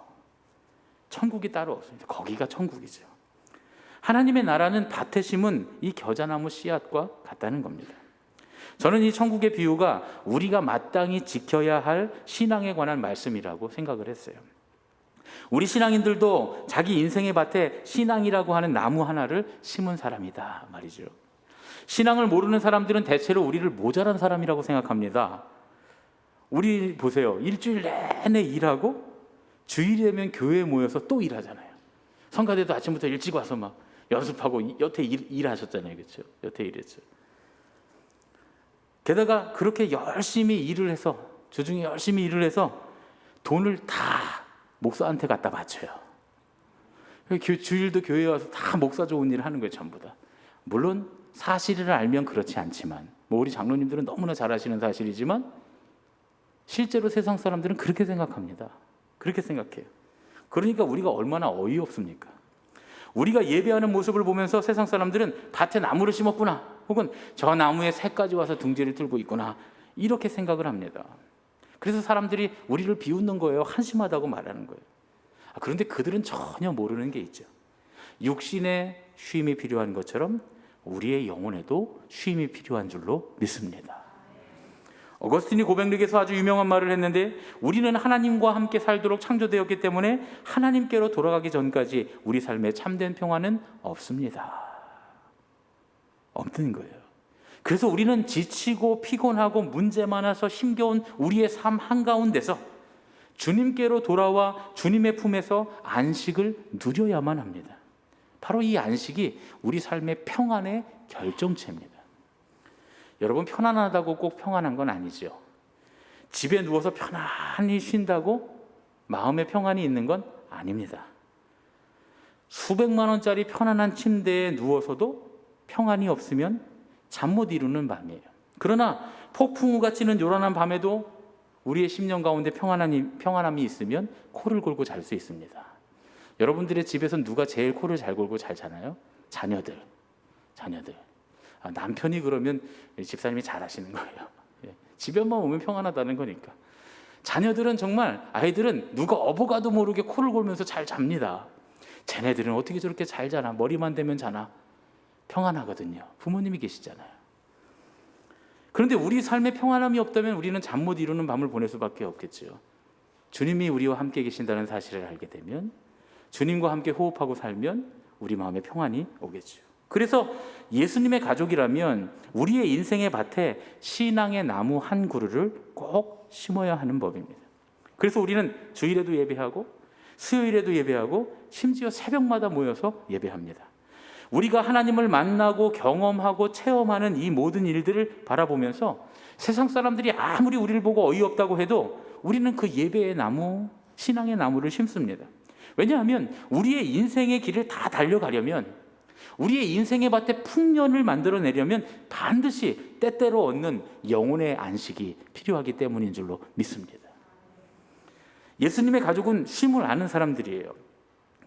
천국이 따로 없습니다. 거기가 천국이죠. 하나님의 나라는 밭에 심은 이 겨자나무 씨앗과 같다는 겁니다. 저는 이 천국의 비유가 우리가 마땅히 지켜야 할 신앙에 관한 말씀이라고 생각을 했어요. 우리 신앙인들도 자기 인생의 밭에 신앙이라고 하는 나무 하나를 심은 사람이다 말이죠. 신앙을 모르는 사람들은 대체로 우리를 모자란 사람이라고 생각합니다. 우리 보세요. 일주일 내내 일하고 주일이 되면 교회에 모여서 또 일하잖아요. 성가대도 아침부터 일찍 와서 막 연습하고 여태 일하셨잖아요. 그렇죠? 여태 일했죠. 게다가 그렇게 열심히 일을 해서 주중에 열심히 일을 해서 돈을 다 목사한테 갖다 바쳐요. 주일도 교회에 와서 다 목사 좋은 일을 하는 거예요. 전부 다. 물론 사실을 알면 그렇지 않지만 우리 장로님들은 너무나 잘 아시는 사실이지만 실제로 세상 사람들은 그렇게 생각합니다. 그렇게 생각해요. 그러니까 우리가 얼마나 어이없습니까? 우리가 예배하는 모습을 보면서 세상 사람들은 밭에 나무를 심었구나 혹은 저 나무에 새까지 와서 둥지를 틀고 있구나 이렇게 생각을 합니다. 그래서 사람들이 우리를 비웃는 거예요. 한심하다고 말하는 거예요. 그런데 그들은 전혀 모르는 게 있죠. 육신에 쉼이 필요한 것처럼 우리의 영혼에도 쉼이 필요한 줄로 믿습니다. 어거스틴이 고백록에서 아주 유명한 말을 했는데 우리는 하나님과 함께 살도록 창조되었기 때문에 하나님께로 돌아가기 전까지 우리 삶에 참된 평화는 없습니다. 없는 거예요. 그래서 우리는 지치고 피곤하고 문제 많아서 힘겨운 우리의 삶 한가운데서 주님께로 돌아와 주님의 품에서 안식을 누려야만 합니다. 바로 이 안식이 우리 삶의 평안의 결정체입니다. 여러분 편안하다고 꼭 평안한 건 아니죠. 집에 누워서 편안히 쉰다고 마음의 평안이 있는 건 아닙니다. 수백만 원짜리 편안한 침대에 누워서도 평안이 없으면 잠 못 이루는 밤이에요. 그러나 폭풍우가 치는 요란한 밤에도 우리의 심령 가운데 평안함이 있으면 코를 골고 잘 수 있습니다. 여러분들의 집에서 누가 제일 코를 잘 골고 잘 자나요? 자녀들. 남편이 그러면 집사님이 잘하시는 거예요. 집에만 오면 평안하다는 거니까. 자녀들은 정말 아이들은 누가 어버가도 모르게 코를 골면서 잘 잡니다. 쟤네들은 어떻게 저렇게 잘 자나? 머리만 대면 자나? 평안하거든요. 부모님이 계시잖아요. 그런데 우리 삶에 평안함이 없다면 우리는 잠 못 이루는 밤을 보낼 수밖에 없겠죠. 주님이 우리와 함께 계신다는 사실을 알게 되면 주님과 함께 호흡하고 살면 우리 마음에 평안이 오겠죠. 그래서 예수님의 가족이라면 우리의 인생의 밭에 신앙의 나무 한 그루를 꼭 심어야 하는 법입니다. 그래서 우리는 주일에도 예배하고 수요일에도 예배하고 심지어 새벽마다 모여서 예배합니다. 우리가 하나님을 만나고 경험하고 체험하는 이 모든 일들을 바라보면서 세상 사람들이 아무리 우리를 보고 어이없다고 해도 우리는 그 예배의 나무, 신앙의 나무를 심습니다. 왜냐하면 우리의 인생의 길을 다 달려가려면 우리의 인생의 밭에 풍년을 만들어내려면 반드시 때때로 얻는 영혼의 안식이 필요하기 때문인 줄로 믿습니다. 예수님의 가족은 쉼을 아는 사람들이에요.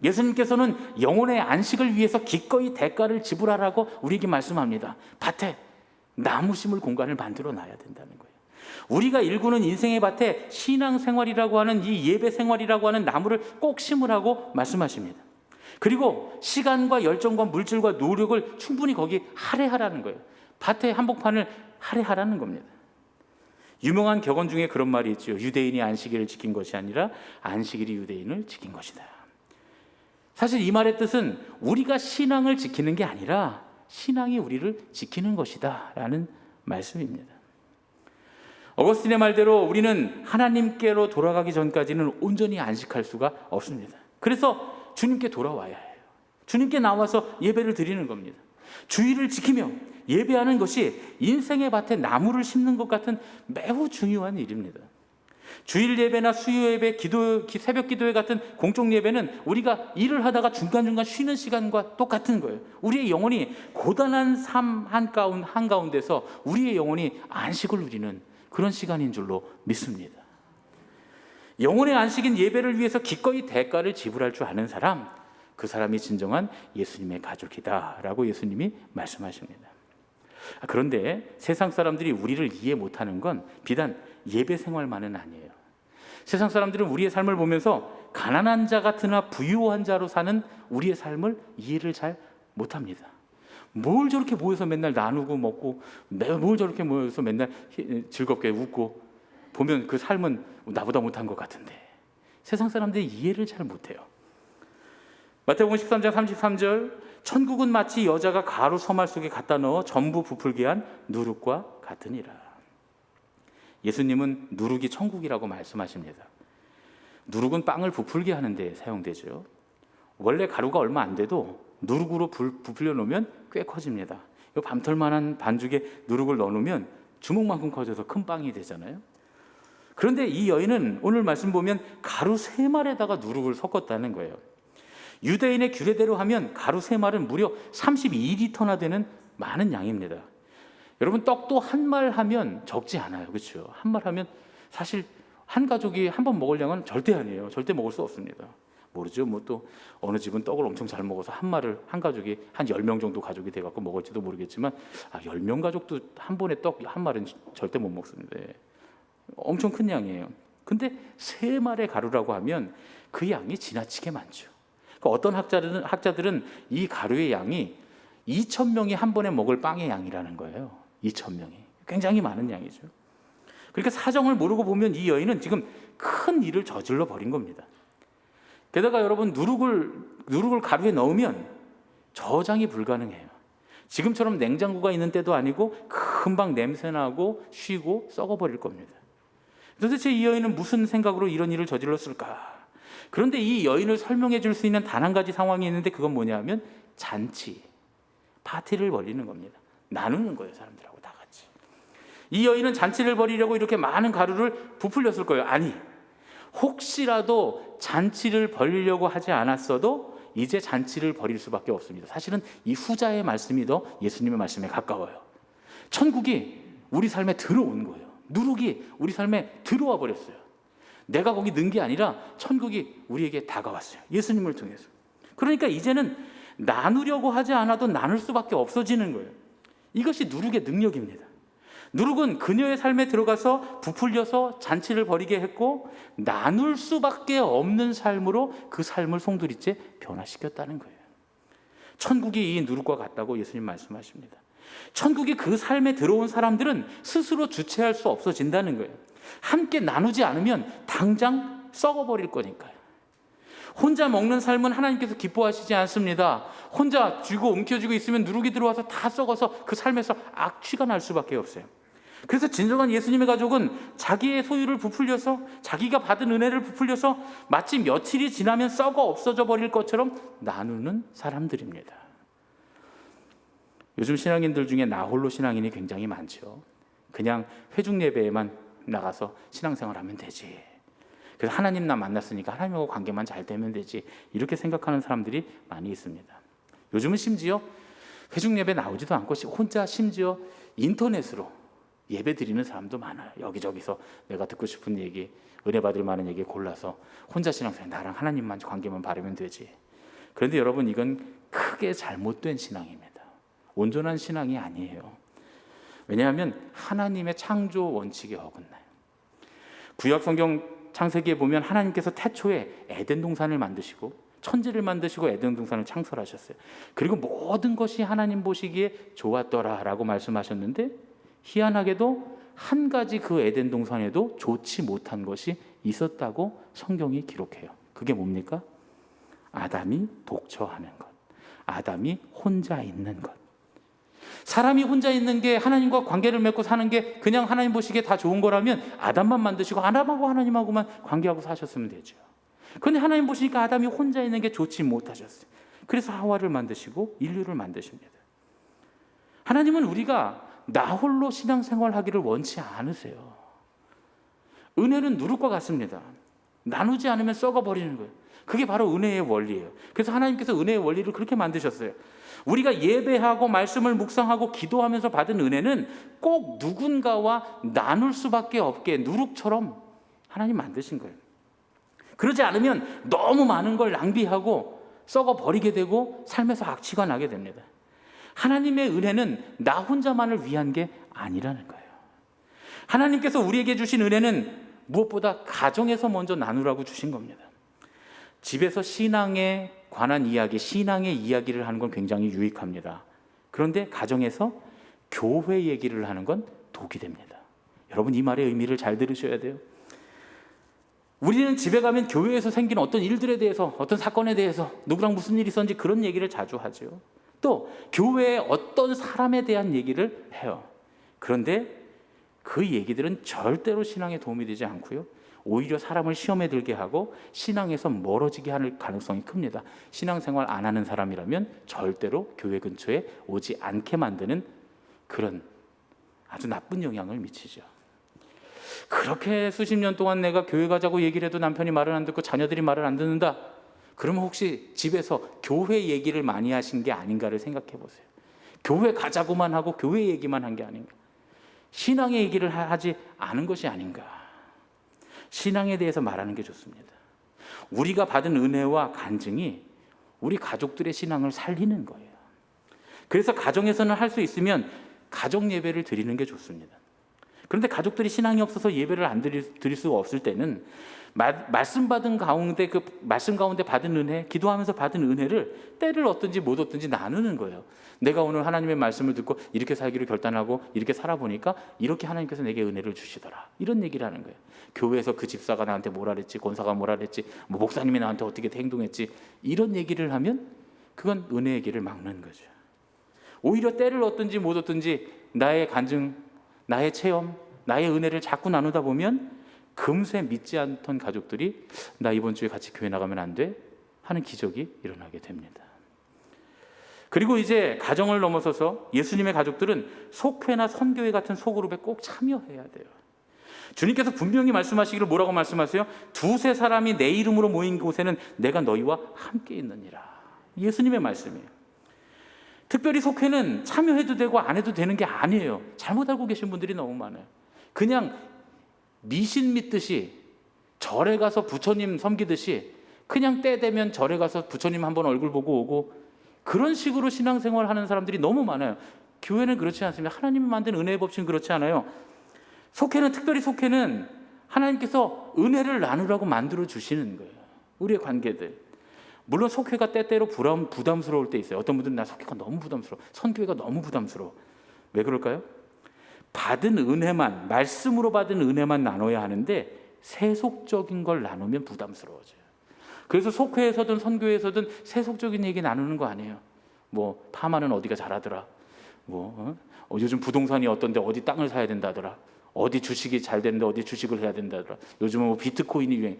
예수님께서는 영혼의 안식을 위해서 기꺼이 대가를 지불하라고 우리에게 말씀합니다. 밭에 나무 심을 공간을 만들어 놔야 된다는 거예요. 우리가 일구는 인생의 밭에 신앙생활이라고 하는 이 예배생활이라고 하는 나무를 꼭 심으라고 말씀하십니다. 그리고 시간과 열정과 물질과 노력을 충분히 거기 할애하라는 거예요. 밭의 한복판을 할애하라는 겁니다. 유명한 격언 중에 그런 말이 있죠. 유대인이 안식일을 지킨 것이 아니라 안식일이 유대인을 지킨 것이다. 사실 이 말의 뜻은 우리가 신앙을 지키는 게 아니라 신앙이 우리를 지키는 것이다 라는 말씀입니다. 어거스틴의 말대로 우리는 하나님께로 돌아가기 전까지는 온전히 안식할 수가 없습니다. 그래서 주님께 돌아와야 해요. 주님께 나와서 예배를 드리는 겁니다. 주일을 지키며 예배하는 것이 인생의 밭에 나무를 심는 것 같은 매우 중요한 일입니다. 주일 예배나 수요 예배, 새벽 기도회 같은 공적 예배는 우리가 일을 하다가 중간중간 쉬는 시간과 똑같은 거예요. 우리의 영혼이 고단한 삶 한가운데서 우리의 영혼이 안식을 누리는 그런 시간인 줄로 믿습니다. 영혼의 안식인 예배를 위해서 기꺼이 대가를 지불할 줄 아는 사람, 그 사람이 진정한 예수님의 가족이다 라고 예수님이 말씀하십니다. 그런데 세상 사람들이 우리를 이해 못하는 건 비단 예배 생활만은 아니에요. 세상 사람들은 우리의 삶을 보면서 가난한 자 같으나 부유한 자로 사는 우리의 삶을 이해를 잘 못합니다. 뭘 저렇게 모여서 맨날 나누고 먹고, 뭘 저렇게 모여서 맨날 즐겁게 웃고, 보면 그 삶은 나보다 못한 것 같은데 세상 사람들이 이해를 잘 못해요. 마태복음 13장 33절, 천국은 마치 여자가 가루 서말 속에 갖다 넣어 전부 부풀게 한 누룩과 같으니라. 예수님은 누룩이 천국이라고 말씀하십니다. 누룩은 빵을 부풀게 하는 데 사용되죠. 원래 가루가 얼마 안 돼도 누룩으로 부풀려 놓으면 꽤 커집니다. 밤털만한 반죽에 누룩을 넣어 놓으면 주먹만큼 커져서 큰 빵이 되잖아요. 그런데 이 여인은 오늘 말씀 보면 가루 3말에다가 누룩을 섞었다는 거예요. 유대인의 규례대로 하면 가루 3말은 무려 32리터나 되는 많은 양입니다. 여러분, 떡도 한 말 하면 적지 않아요. 그렇죠? 한 말 하면 사실 한 가족이 한 번 먹을 양은 절대 아니에요. 절대 먹을 수 없습니다. 모르죠. 뭐 또 어느 집은 떡을 엄청 잘 먹어서 한 말을 한 가족이 한 10명 정도 가족이 돼 갖고 먹을지도 모르겠지만 10명 가족도 한 번에 떡 한 말은 절대 못 먹습니다. 엄청 큰 양이에요. 근데 3말의 가루라고 하면 그 양이 지나치게 많죠. 그러니까 어떤 학자들은 이 가루의 양이 2,000명이 한 번에 먹을 빵의 양이라는 거예요. 2,000명이. 굉장히 많은 양이죠. 그러니까 사정을 모르고 보면 이 여인은 지금 큰 일을 저질러 버린 겁니다. 게다가 여러분, 누룩을 가루에 넣으면 저장이 불가능해요. 지금처럼 냉장고가 있는 때도 아니고 금방 냄새나고 쉬고 썩어버릴 겁니다. 도대체 이 여인은 무슨 생각으로 이런 일을 저질렀을까? 그런데 이 여인을 설명해 줄 수 있는 단 한 가지 상황이 있는데 그건 뭐냐 하면 잔치, 파티를 벌이는 겁니다. 나누는 거예요, 사람들하고 다 같이. 이 여인은 잔치를 벌이려고 이렇게 많은 가루를 부풀렸을 거예요. 아니, 혹시라도 잔치를 벌이려고 하지 않았어도 이제 잔치를 벌일 수밖에 없습니다. 사실은 이 후자의 말씀이 더 예수님의 말씀에 가까워요. 천국이 우리 삶에 들어온 거예요. 누룩이 우리 삶에 들어와 버렸어요. 내가 거기 넣은 게 아니라 천국이 우리에게 다가왔어요. 예수님을 통해서. 그러니까 이제는 나누려고 하지 않아도 나눌 수밖에 없어지는 거예요. 이것이 누룩의 능력입니다. 누룩은 그녀의 삶에 들어가서 부풀려서 잔치를 벌이게 했고 나눌 수밖에 없는 삶으로 그 삶을 송두리째 변화시켰다는 거예요. 천국이 이 누룩과 같다고 예수님 말씀하십니다. 천국이 그 삶에 들어온 사람들은 스스로 주체할 수 없어진다는 거예요. 함께 나누지 않으면 당장 썩어버릴 거니까요. 혼자 먹는 삶은 하나님께서 기뻐하시지 않습니다. 혼자 쥐고 움켜쥐고 있으면 누룩이 들어와서 다 썩어서 그 삶에서 악취가 날 수밖에 없어요. 그래서 진정한 예수님의 가족은 자기의 소유를 부풀려서 자기가 받은 은혜를 부풀려서 마치 며칠이 지나면 썩어 없어져 버릴 것처럼 나누는 사람들입니다. 요즘 신앙인들 중에 나홀로 신앙인이 굉장히 많죠. 그냥 회중 예배에만 나가서 신앙생활하면 되지. 그래서 하나님 나 만났으니까 하나님하고 관계만 잘 되면 되지. 이렇게 생각하는 사람들이 많이 있습니다. 요즘은 심지어 회중 예배 나오지도 않고 혼자 심지어 인터넷으로 예배 드리는 사람도 많아요. 여기저기서 내가 듣고 싶은 얘기, 은혜 받을 만한 얘기 골라서 혼자 신앙생활, 나랑 하나님만 관계만 바르면 되지. 그런데 여러분, 이건 크게 잘못된 신앙입니다. 온전한 신앙이 아니에요. 왜냐하면 하나님의 창조 원칙에 어긋나요. 구약 성경 창세기에 보면 하나님께서 태초에 에덴 동산을 만드시고 천지를 만드시고 에덴 동산을 창설하셨어요. 그리고 모든 것이 하나님 보시기에 좋았더라라고 말씀하셨는데 희한하게도 한 가지 그 에덴 동산에도 좋지 못한 것이 있었다고 성경이 기록해요. 그게 뭡니까? 아담이 독처하는 것, 아담이 혼자 있는 것. 사람이 혼자 있는 게 하나님과 관계를 맺고 사는 게 그냥 하나님 보시기에 다 좋은 거라면 아담만 만드시고 아담하고 하나님하고만 관계하고 사셨으면 되죠. 그런데 하나님 보시니까 아담이 혼자 있는 게 좋지 못하셨어요. 그래서 하와를 만드시고 인류를 만드십니다. 하나님은 우리가 나 홀로 신앙생활하기를 원치 않으세요. 은혜는 누룩과 같습니다. 나누지 않으면 썩어버리는 거예요. 그게 바로 은혜의 원리예요. 그래서 하나님께서 은혜의 원리를 그렇게 만드셨어요. 우리가 예배하고 말씀을 묵상하고 기도하면서 받은 은혜는 꼭 누군가와 나눌 수밖에 없게 누룩처럼 하나님 만드신 거예요. 그러지 않으면 너무 많은 걸 낭비하고 썩어버리게 되고 삶에서 악취가 나게 됩니다. 하나님의 은혜는 나 혼자만을 위한 게 아니라는 거예요. 하나님께서 우리에게 주신 은혜는 무엇보다 가정에서 먼저 나누라고 주신 겁니다. 집에서 신앙에 관한 이야기, 신앙의 이야기를 하는 건 굉장히 유익합니다. 그런데 가정에서 교회 얘기를 하는 건 독이 됩니다. 여러분 이 말의 의미를 잘 들으셔야 돼요. 우리는 집에 가면 교회에서 생긴 어떤 일들에 대해서, 어떤 사건에 대해서 누구랑 무슨 일이 있었는지 그런 얘기를 자주 하죠. 또 교회의 어떤 사람에 대한 얘기를 해요. 그런데 그 얘기들은 절대로 신앙에 도움이 되지 않고요. 오히려 사람을 시험에 들게 하고 신앙에서 멀어지게 할 가능성이 큽니다. 신앙생활 안 하는 사람이라면 절대로 교회 근처에 오지 않게 만드는 그런 아주 나쁜 영향을 미치죠. 그렇게 수십 년 동안 내가 교회 가자고 얘기를 해도 남편이 말을 안 듣고 자녀들이 말을 안 듣는다. 그러면 혹시 집에서 교회 얘기를 많이 하신 게 아닌가를 생각해 보세요. 교회 가자고만 하고 교회 얘기만 한 게 아닌가. 신앙의 얘기를 하지 않은 것이 아닌가. 신앙에 대해서 말하는 게 좋습니다. 우리가 받은 은혜와 간증이 우리 가족들의 신앙을 살리는 거예요. 그래서 가정에서는 할 수 있으면 가정 예배를 드리는 게 좋습니다. 그런데 가족들이 신앙이 없어서 예배를 안 드릴 수가 없을 때는 말씀 받은 가운데 그 말씀 가운데 받은 은혜, 기도하면서 받은 은혜를 때를 얻든지 못 얻든지 나누는 거예요. 내가 오늘 하나님의 말씀을 듣고 이렇게 살기를 결단하고 이렇게 살아보니까 이렇게 하나님께서 내게 은혜를 주시더라. 이런 얘기를 하는 거예요. 교회에서 그 집사가 나한테 뭐라 그랬지, 권사가 뭐라 그랬지, 뭐 목사님이 나한테 어떻게 행동했지, 이런 얘기를 하면 그건 은혜의 길을 막는 거죠. 오히려 때를 얻든지 못 얻든지 나의 간증, 나의 체험, 나의 은혜를 자꾸 나누다 보면 금세 믿지 않던 가족들이 나 이번 주에 같이 교회 나가면 안 돼? 하는 기적이 일어나게 됩니다. 그리고 이제 가정을 넘어서서 예수님의 가족들은 속회나 선교회 같은 소그룹에 꼭 참여해야 돼요. 주님께서 분명히 말씀하시기를 뭐라고 말씀하세요? 두세 사람이 내 이름으로 모인 곳에는 내가 너희와 함께 있느니라. 예수님의 말씀이에요. 특별히 속회는 참여해도 되고 안 해도 되는 게 아니에요. 잘못 알고 계신 분들이 너무 많아요. 그냥 미신 믿듯이 절에 가서 부처님 섬기듯이 그냥 때 되면 절에 가서 부처님 한번 얼굴 보고 오고 그런 식으로 신앙생활 하는 사람들이 너무 많아요. 교회는 그렇지 않습니다. 하나님이 만든 은혜의 법칙은 그렇지 않아요. 속회는, 특별히 속회는 하나님께서 은혜를 나누라고 만들어 주시는 거예요. 우리의 관계들. 물론 속회가 때때로 부담스러울 때 있어요. 어떤 분들은 나 속회가 너무 부담스러워, 선교회가 너무 부담스러워. 왜 그럴까요? 받은 은혜만, 말씀으로 받은 은혜만 나눠야 하는데 세속적인 걸 나누면 부담스러워져요. 그래서 속회에서든 선교회에서든 세속적인 얘기 나누는 거 아니에요. 뭐 파마는 어디가 잘하더라, 요즘 부동산이 어떤데 어디 땅을 사야 된다더라, 어디 주식이 잘 되는데 어디 주식을 해야 된다더라, 요즘은 뭐 비트코인이 유행,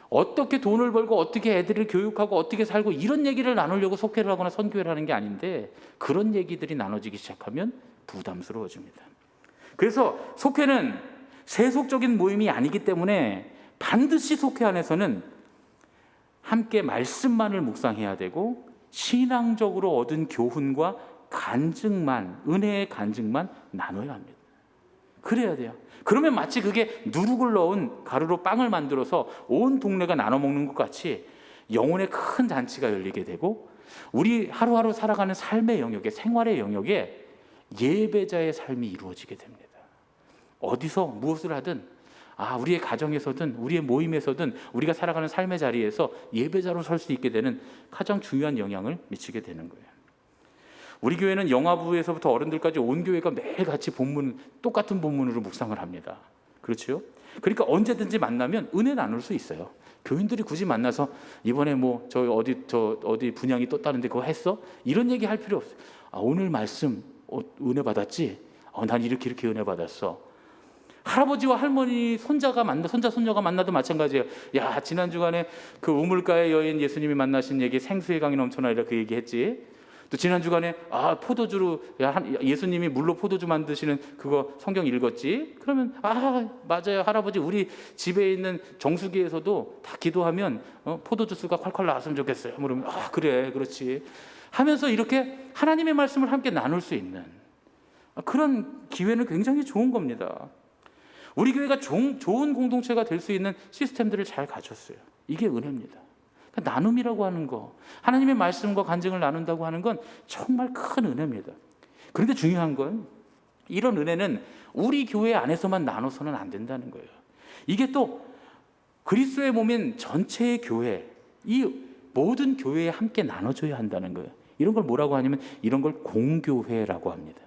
어떻게 돈을 벌고 어떻게 애들을 교육하고 어떻게 살고, 이런 얘기를 나누려고 속회를 하거나 선교회를 하는 게 아닌데 그런 얘기들이 나눠지기 시작하면 부담스러워집니다. 그래서 속회는 세속적인 모임이 아니기 때문에 반드시 속회 안에서는 함께 말씀만을 묵상해야 되고 신앙적으로 얻은 교훈과 간증만, 은혜의 간증만 나눠야 합니다. 그래야 돼요. 그러면 마치 그게 누룩을 넣은 가루로 빵을 만들어서 온 동네가 나눠 먹는 것 같이 영혼의 큰 잔치가 열리게 되고 우리 하루하루 살아가는 삶의 영역에, 생활의 영역에 예배자의 삶이 이루어지게 됩니다. 어디서 무엇을 하든 우리의 가정에서든 우리의 모임에서든 우리가 살아가는 삶의 자리에서 예배자로 설 수 있게 되는 가장 중요한 영향을 미치게 되는 거예요. 우리 교회는 영화부에서부터 어른들까지 온 교회가 매일 같이 똑같은 본문으로 묵상을 합니다. 그렇죠? 그러니까 언제든지 만나면 은혜 나눌 수 있어요. 교인들이 굳이 만나서 이번에 뭐 저 어디 분양이 떴다는데 그거 했어? 이런 얘기 할 필요 없어요. 오늘 말씀 은혜 받았지? 난 이렇게 은혜 받았어. 할아버지와 할머니 손자가 손녀가 만나도 마찬가지예요. 야, 지난 주간에 그 우물가의 여인 예수님이 만나신 얘기 생수의 강이 넘쳐나리라 그 얘기했지. 또 지난 주간에 포도주로 예수님이 물로 포도주 만드시는 그거 성경 읽었지. 그러면 맞아요 할아버지, 우리 집에 있는 정수기에서도 다 기도하면 포도주 수가 콸콸 나왔으면 좋겠어요. 그러면 그래 그렇지 하면서 이렇게 하나님의 말씀을 함께 나눌 수 있는 그런 기회는 굉장히 좋은 겁니다. 우리 교회가 좋은 공동체가 될 수 있는 시스템들을 잘 갖췄어요. 이게 은혜입니다. 나눔이라고 하는 거, 하나님의 말씀과 간증을 나눈다고 하는 건 정말 큰 은혜입니다. 그런데 중요한 건 이런 은혜는 우리 교회 안에서만 나눠서는 안 된다는 거예요. 이게 또 그리스도의 몸인 전체의 교회, 이 모든 교회에 함께 나눠줘야 한다는 거예요. 이런 걸 뭐라고 하냐면 이런 걸 공교회라고 합니다.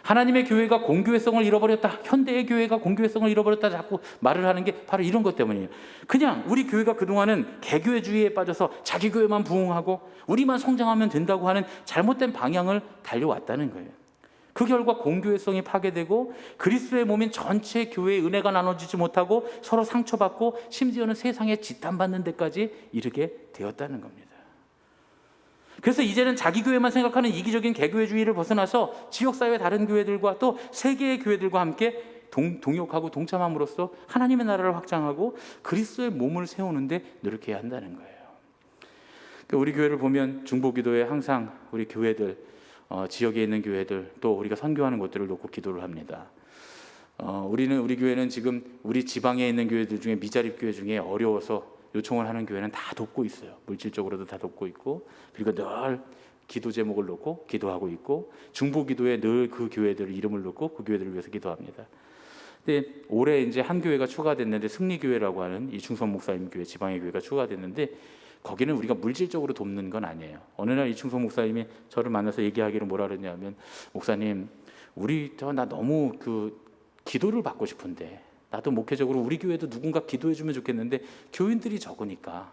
하나님의 교회가 공교회성을 잃어버렸다, 현대의 교회가 공교회성을 잃어버렸다 자꾸 말을 하는 게 바로 이런 것 때문이에요. 그냥 우리 교회가 그동안은 개교회주의에 빠져서 자기 교회만 부흥하고 우리만 성장하면 된다고 하는 잘못된 방향을 달려왔다는 거예요. 그 결과 공교회성이 파괴되고 그리스도의 몸인 전체 교회의 은혜가 나눠지지 못하고 서로 상처받고 심지어는 세상에 짓담받는 데까지 이르게 되었다는 겁니다. 그래서 이제는 자기 교회만 생각하는 이기적인 개교회주의를 벗어나서 지역사회 다른 교회들과 또 세계의 교회들과 함께 동역하고 동참함으로써 하나님의 나라를 확장하고 그리스도의 몸을 세우는데 노력해야 한다는 거예요. 우리 교회를 보면 중보기도에 항상 우리 교회들, 지역에 있는 교회들, 또 우리가 선교하는 곳들을 놓고 기도를 합니다. 우리 교회는 지금 우리 지방에 있는 교회들 중에 미자립 교회 중에 어려워서 요청을 하는 교회는 다 돕고 있어요. 물질적으로도 다 돕고 있고, 그리고 늘 기도 제목을 놓고 기도하고 있고, 중보기도에 늘 그 교회들 이름을 놓고 그 교회들을 위해서 기도합니다. 근데 올해 이제 한 교회가 추가됐는데 승리교회라고 하는 이충선 목사님 교회, 지방의 교회가 추가됐는데 거기는 우리가 물질적으로 돕는 건 아니에요. 어느 날 이충선 목사님이 저를 만나서 얘기하기를 뭐라 그랬냐면, 목사님, 나 너무 기도를 받고 싶은데, 나도 목회적으로 우리 교회도 누군가 기도해 주면 좋겠는데 교인들이 적으니까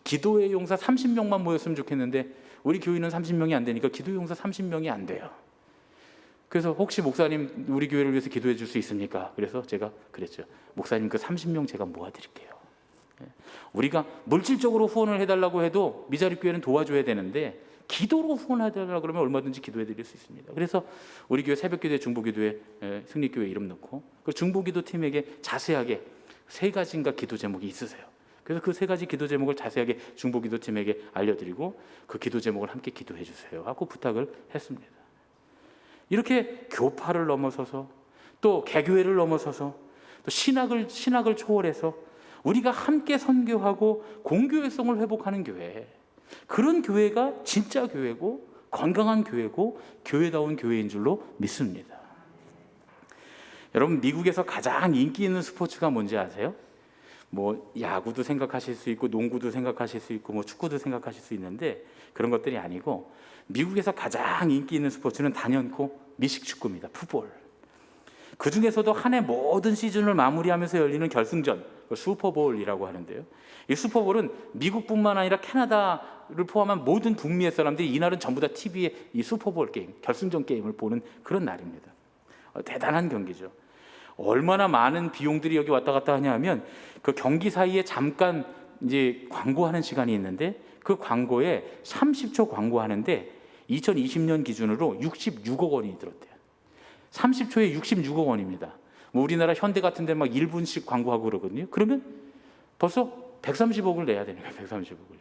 기도의 용사 30명만 모였으면 좋겠는데 우리 교인은 30명이 안 되니까 기도의 용사 30명이 안 돼요. 그래서 혹시 목사님 우리 교회를 위해서 기도해 줄 수 있습니까? 그래서 제가 그랬죠. 목사님 그 30명 제가 모아드릴게요. 우리가 물질적으로 후원을 해달라고 해도 미자립 교회는 도와줘야 되는데 기도로 후원해달라고 그러면 얼마든지 기도해 드릴 수 있습니다. 그래서 우리 교회 새벽기도회, 중보기도회, 승리교회 이름 넣고 그 중보기도 팀에게 자세하게 3가지인가 기도 제목이 있으세요. 그래서 그 3가지 기도 제목을 자세하게 중보기도 팀에게 알려드리고 그 기도 제목을 함께 기도해 주세요 하고 부탁을 했습니다. 이렇게 교파를 넘어서서 또 개교회를 넘어서서 또 신학을 초월해서 우리가 함께 선교하고 공교회성을 회복하는 교회, 그런 교회가 진짜 교회고 건강한 교회고 교회다운 교회인 줄로 믿습니다. 여러분, 미국에서 가장 인기 있는 스포츠가 뭔지 아세요? 뭐 야구도 생각하실 수 있고 농구도 생각하실 수 있고 뭐 축구도 생각하실 수 있는데 그런 것들이 아니고 미국에서 가장 인기 있는 스포츠는 단연코 미식축구입니다. 풋볼. 그 중에서도 한 해 모든 시즌을 마무리하면서 열리는 결승전, 슈퍼볼이라고 하는데요. 이 슈퍼볼은 미국뿐만 아니라 캐나다를 포함한 모든 북미의 사람들이 이날은 전부 다 TV에 이 슈퍼볼 게임, 결승전 게임을 보는 그런 날입니다. 대단한 경기죠. 얼마나 많은 비용들이 여기 왔다 갔다 하냐면 그 경기 사이에 잠깐 이제 광고하는 시간이 있는데 그 광고에 30초 광고하는데 2020년 기준으로 66억 원이 들었대요. 30초에 66억 원입니다. 뭐 우리나라 현대 같은 데 막 1분씩 광고하고 그러거든요. 그러면 벌써 130억을 내야 되는 거예요. 130억을.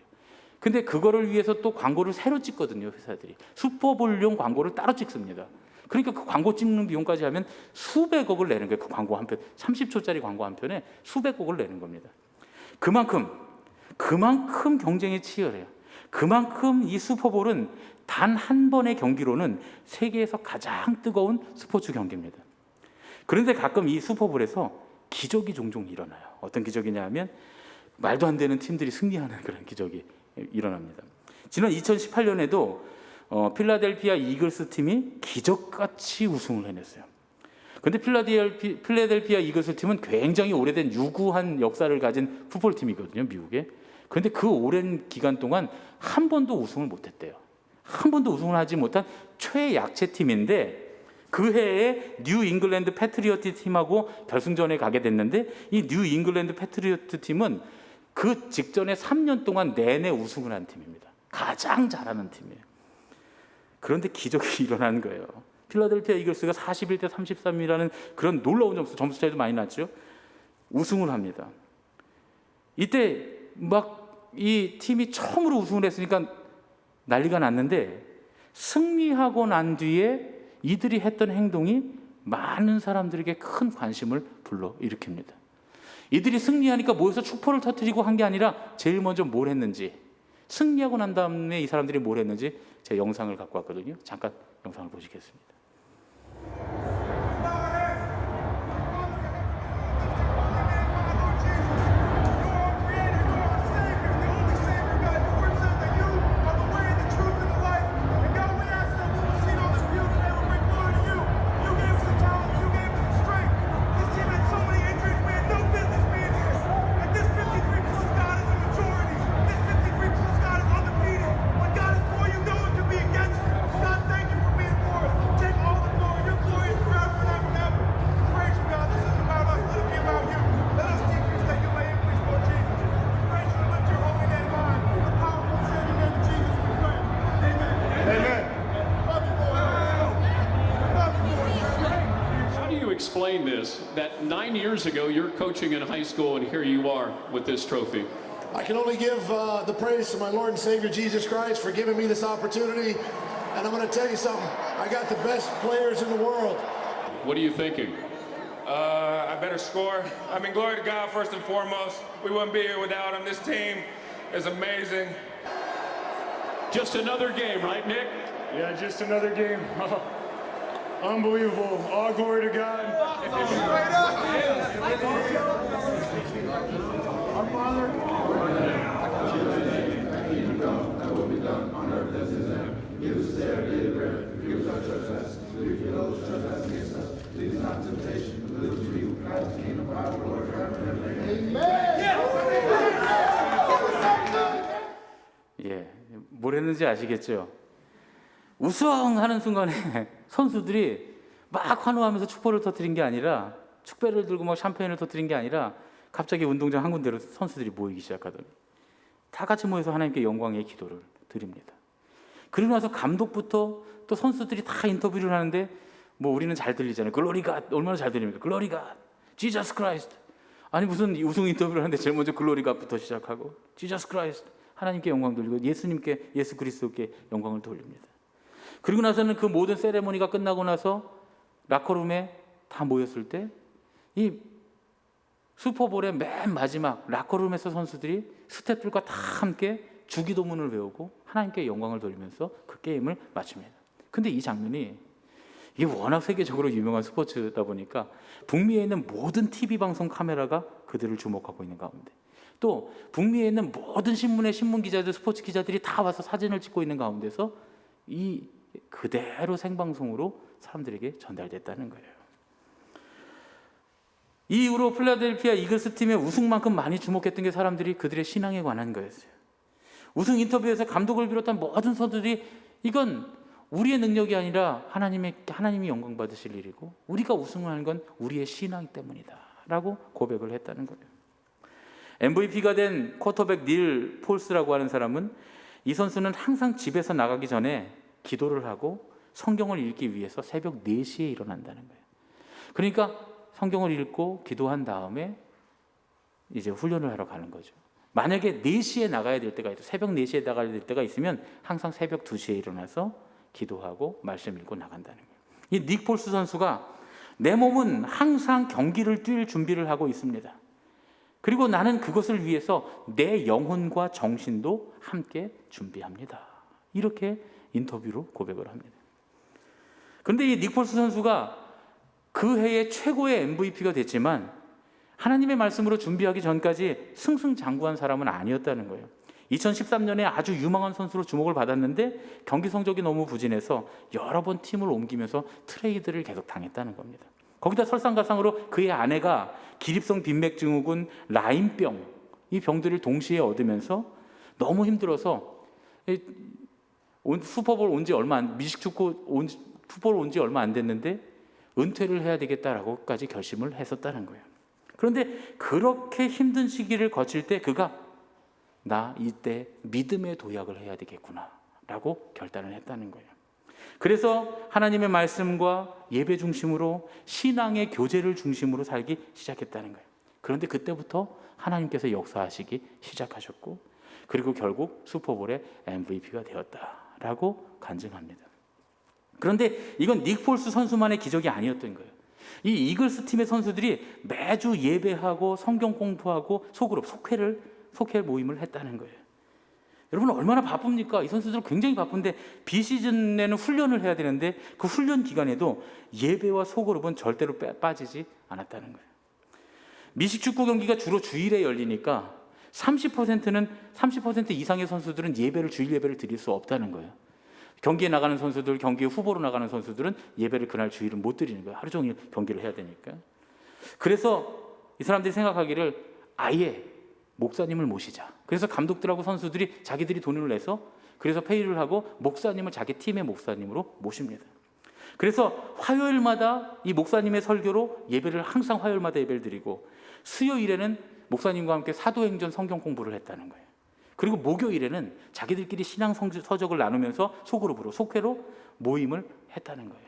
근데 그거를 위해서 또 광고를 새로 찍거든요. 회사들이. 슈퍼볼용 광고를 따로 찍습니다. 그러니까 그 광고 찍는 비용까지 하면 수백억을 내는 거예요. 그 광고 한 편, 30초짜리 광고 한 편에 수백억을 내는 겁니다. 그만큼 경쟁이 치열해요. 그만큼 이 슈퍼볼은 단 한 번의 경기로는 세계에서 가장 뜨거운 스포츠 경기입니다. 그런데 가끔 이 슈퍼볼에서 기적이 종종 일어나요. 어떤 기적이냐 하면 말도 안 되는 팀들이 승리하는 그런 기적이 일어납니다. 지난 2018년에도 필라델피아 이글스 팀이 기적같이 우승을 해냈어요. 그런데 필라델피아 이글스 팀은 굉장히 오래된 유구한 역사를 가진 풋볼팀이거든요, 미국에. 그런데 그 오랜 기간 동안 한 번도 우승을 못했대요. 한 번도 우승을 하지 못한 최약체 팀인데 그 해에 뉴 잉글랜드 패트리어트 팀하고 결승전에 가게 됐는데 이 뉴 잉글랜드 패트리어트 팀은 그 직전에 3년 동안 내내 우승을 한 팀입니다. 가장 잘하는 팀이에요. 그런데 기적이 일어나는 거예요. 필라델피아 이글스가 41대 33이라는 그런 놀라운 점수 차이도 많이 났죠. 우승을 합니다. 이때 막 이 팀이 처음으로 우승을 했으니까 난리가 났는데 승리하고 난 뒤에 이들이 했던 행동이 많은 사람들에게 큰 관심을 불러일으킵니다. 이들이 승리하니까 모여서 축포를 터뜨리고 한 게 아니라 제일 먼저 뭘 했는지, 승리하고 난 다음에 이 사람들이 뭘 했는지 제 영상을 갖고 왔거든요. 잠깐 영상을 보시겠습니다. Explain this, that 9 years ago you're coaching in high school and here you are with this trophy. I can only give the praise to my Lord and Savior Jesus Christ for giving me this opportunity. And I'm going to tell you something, I got the best players in the world. What are you thinking? I better score. I mean, glory to God first and foremost. We wouldn't be here without him. This team is amazing. Just another game, right, Nick? Yeah, just another game. Unbelievable. All glory to God. Our Father. 예, 뭘 했는지 아시겠죠? 우승하는 순간에 선수들이 막 환호하면서 축포를 터뜨린 게 아니라, 축배를 들고 막 샴페인을 터뜨린 게 아니라 갑자기 운동장 한 군데로 선수들이 모이기 시작하더니 다 같이 모여서 하나님께 영광의 기도를 드립니다. 그리고 나서 감독부터 또 선수들이 다 인터뷰를 하는데 뭐 우리는 잘 들리잖아요. 글로리 갓, 얼마나 잘 들립니까? 글로리 갓, 지저스 크라이스트. 아니 무슨 우승 인터뷰를 하는데 제일 먼저 글로리 갓부터 시작하고 지저스 크라이스트, 하나님께 영광 돌리고 예수님께, 예수 그리스도께 영광을 돌립니다. 그리고 나서는 그 모든 세레모니가 끝나고 나서 라커룸에 다 모였을 때 이 슈퍼볼의 맨 마지막 라커룸에서 선수들이 스태프들과 다 함께 주기도문을 외우고 하나님께 영광을 돌리면서 그 게임을 마칩니다. 근데 이 장면이 이게 워낙 세계적으로 유명한 스포츠다 보니까 북미에 있는 모든 TV 방송 카메라가 그들을 주목하고 있는 가운데, 또 북미에 있는 모든 신문의 신문 기자들, 스포츠 기자들이 다 와서 사진을 찍고 있는 가운데서 이 그대로 생방송으로 사람들에게 전달됐다는 거예요. 이 이후로 필라델피아 이글스 팀의 우승만큼 많이 주목했던 게 사람들이 그들의 신앙에 관한 거였어요. 우승 인터뷰에서 감독을 비롯한 모든 선수들이 이건 우리의 능력이 아니라 하나님이 영광 받으실 일이고 우리가 우승을 하는 건 우리의 신앙 때문이다 라고 고백을 했다는 거예요. MVP가 된 쿼터백 닐 폴스라고 하는 사람은 이 선수는 항상 집에서 나가기 전에 기도를 하고 성경을 읽기 위해서 새벽 4시에 일어난다는 거예요. 그러니까 성경을 읽고 기도한 다음에 이제 훈련을 하러 가는 거죠. 만약에 4시에 나가야 될 때가 있고 새벽 4시에 나가야 될 때가 있으면 항상 새벽 2시에 일어나서 기도하고 말씀 읽고 나간다는 거예요. 이 닉 폴스 선수가 내 몸은 항상 경기를 뛸 준비를 하고 있습니다. 그리고 나는 그것을 위해서 내 영혼과 정신도 함께 준비합니다. 이렇게 인터뷰로 고백을 합니다. 그런데 이 닉 폴스 선수가 그 해의 최고의 MVP가 됐지만 하나님의 말씀으로 준비하기 전까지 승승장구한 사람은 아니었다는 거예요. 2013년에 아주 유망한 선수로 주목을 받았는데 경기 성적이 너무 부진해서 여러 번 팀을 옮기면서 트레이드를 계속 당했다는 겁니다. 거기다 설상가상으로 그의 아내가 기립성 빈맥증후군, 라임병, 이 병들을 동시에 얻으면서 너무 힘들어서 슈퍼볼 온 지 얼마 안, 미식축구 슈퍼볼 온 지 얼마 안 됐는데 은퇴를 해야 되겠다라고까지 결심을 했었다는 거예요. 그런데 그렇게 힘든 시기를 거칠 때 그가 나 이때 믿음의 도약을 해야 되겠구나 라고 결단을 했다는 거예요. 그래서 하나님의 말씀과 예배 중심으로 신앙의 교제를 중심으로 살기 시작했다는 거예요. 그런데 그때부터 하나님께서 역사하시기 시작하셨고, 그리고 결국 슈퍼볼의 MVP가 되었다라고 간증합니다. 그런데 이건 닉 폴스 선수만의 기적이 아니었던 거예요. 이 이글스 팀의 선수들이 매주 예배하고 성경 공부하고 소그룹, 속회 모임을 했다는 거예요. 여러분 얼마나 바쁩니까? 이 선수들 굉장히 바쁜데 비시즌에는 훈련을 해야 되는데 그 훈련 기간에도 예배와 소그룹은 절대로 빠지지 않았다는 거예요. 미식축구 경기가 주로 주일에 열리니까 30% 이상의 선수들은 주일 예배를 드릴 수 없다는 거예요. 경기에 나가는 선수들, 경기에 후보로 나가는 선수들은 예배를 그날 주일은 못 드리는 거예요. 하루 종일 경기를 해야 되니까. 그래서 이 사람들이 생각하기를 아예 목사님을 모시자. 그래서 감독들하고 선수들이 자기들이 돈을 내서 그래서 페이를 하고 목사님을 자기 팀의 목사님으로 모십니다. 그래서 화요일마다 이 목사님의 설교로 예배를 항상 화요일마다 예배를 드리고, 수요일에는 목사님과 함께 사도행전 성경 공부를 했다는 거예요. 그리고 목요일에는 자기들끼리 신앙 서적을 나누면서 소그룹으로, 속회로 모임을 했다는 거예요.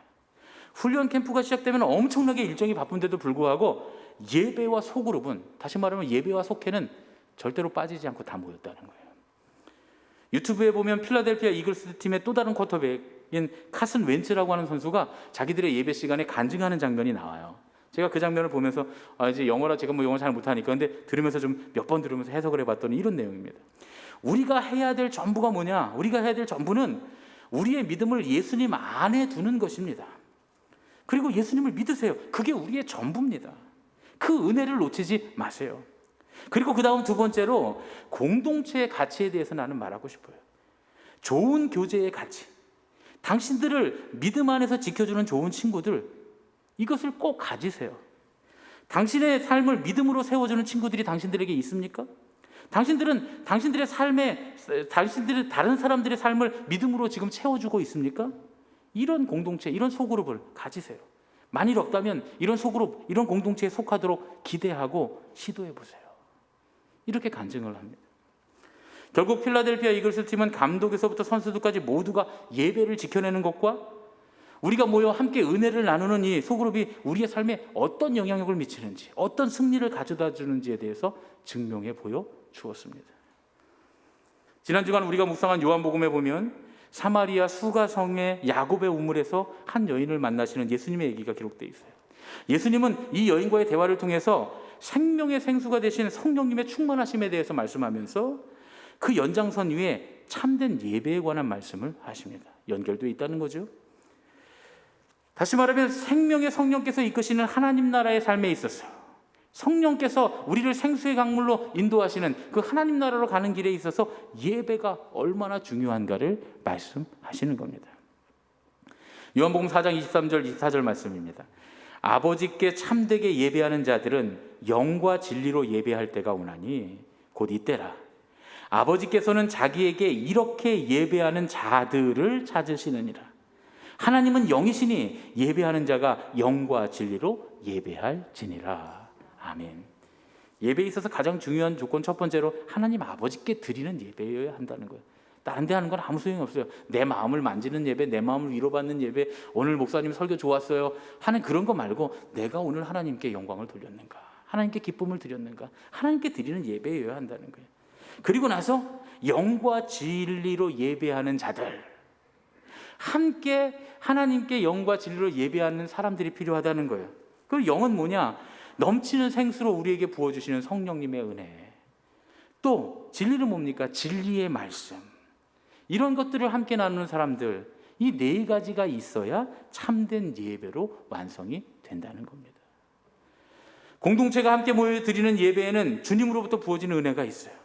훈련 캠프가 시작되면 엄청나게 일정이 바쁜데도 불구하고 예배와 소그룹은, 다시 말하면 예배와 속회는 절대로 빠지지 않고 다 모였다는 거예요. 유튜브에 보면 필라델피아 이글스 팀의 또 다른 쿼터백인 카슨 웬츠라고 하는 선수가 자기들의 예배 시간에 간증하는 장면이 나와요. 제가 그 장면을 보면서 이제 영어라 제가 영어 잘 못하니까 근데 들으면서 좀 몇 번 들으면서 해석을 해봤더니 이런 내용입니다. 우리가 해야 될 전부가 뭐냐? 우리가 해야 될 전부는 우리의 믿음을 예수님 안에 두는 것입니다. 그리고 예수님을 믿으세요. 그게 우리의 전부입니다. 그 은혜를 놓치지 마세요. 그리고 그 다음 두 번째로 공동체의 가치에 대해서 나는 말하고 싶어요. 좋은 교제의 가치. 당신들을 믿음 안에서 지켜주는 좋은 친구들, 이것을 꼭 가지세요. 당신의 삶을 믿음으로 세워주는 친구들이 당신들에게 있습니까? 당신들은 당신들의 삶에 다른 사람들의 삶을 믿음으로 지금 채워주고 있습니까? 이런 공동체, 이런 소그룹을 가지세요. 만일 없다면 이런 소그룹, 이런 공동체에 속하도록 기대하고 시도해 보세요. 이렇게 간증을 합니다. 결국 필라델피아 이글스 팀은 감독에서부터 선수들까지 모두가 예배를 지켜내는 것과 우리가 모여 함께 은혜를 나누는 이 소그룹이 우리의 삶에 어떤 영향력을 미치는지, 어떤 승리를 가져다 주는지에 대해서 증명해 보여 주었습니다. 지난 주간 우리가 묵상한 요한복음에 보면 사마리아 수가성의 야곱의 우물에서 한 여인을 만나시는 예수님의 얘기가 기록되어 있어요. 예수님은 이 여인과의 대화를 통해서 생명의 생수가 되신 성령님의 충만하심에 대해서 말씀하면서 그 연장선 위에 참된 예배에 관한 말씀을 하십니다. 연결되어 있다는 거죠. 다시 말하면 생명의 성령께서 이끄시는 하나님 나라의 삶에 있어서 성령께서 우리를 생수의 강물로 인도하시는 그 하나님 나라로 가는 길에 있어서 예배가 얼마나 중요한가를 말씀하시는 겁니다. 요한복음 4장 23절 24절 말씀입니다. 아버지께 참되게 예배하는 자들은 영과 진리로 예배할 때가 오나니 곧 이때라. 아버지께서는 자기에게 이렇게 예배하는 자들을 찾으시느니라. 하나님은 영이시니 예배하는 자가 영과 진리로 예배할지니라. 아멘. 예배에 있어서 가장 중요한 조건 첫 번째로 하나님 아버지께 드리는 예배여야 한다는 거예요. 다른 데 하는 건 아무 소용이 없어요. 내 마음을 만지는 예배, 내 마음을 위로받는 예배, 오늘 목사님 설교 좋았어요 하는 그런 거 말고 내가 오늘 하나님께 영광을 돌렸는가, 하나님께 기쁨을 드렸는가, 하나님께 드리는 예배여야 한다는 거예요. 그리고 나서 영과 진리로 예배하는 자들, 함께 하나님께 영과 진리로 예배하는 사람들이 필요하다는 거예요. 그 영은 뭐냐? 넘치는 생수로 우리에게 부어주시는 성령님의 은혜, 또 진리는 뭡니까? 진리의 말씀. 이런 것들을 함께 나누는 사람들, 이 네 가지가 있어야 참된 예배로 완성이 된다는 겁니다. 공동체가 함께 모여 드리는 예배에는 주님으로부터 부어지는 은혜가 있어요.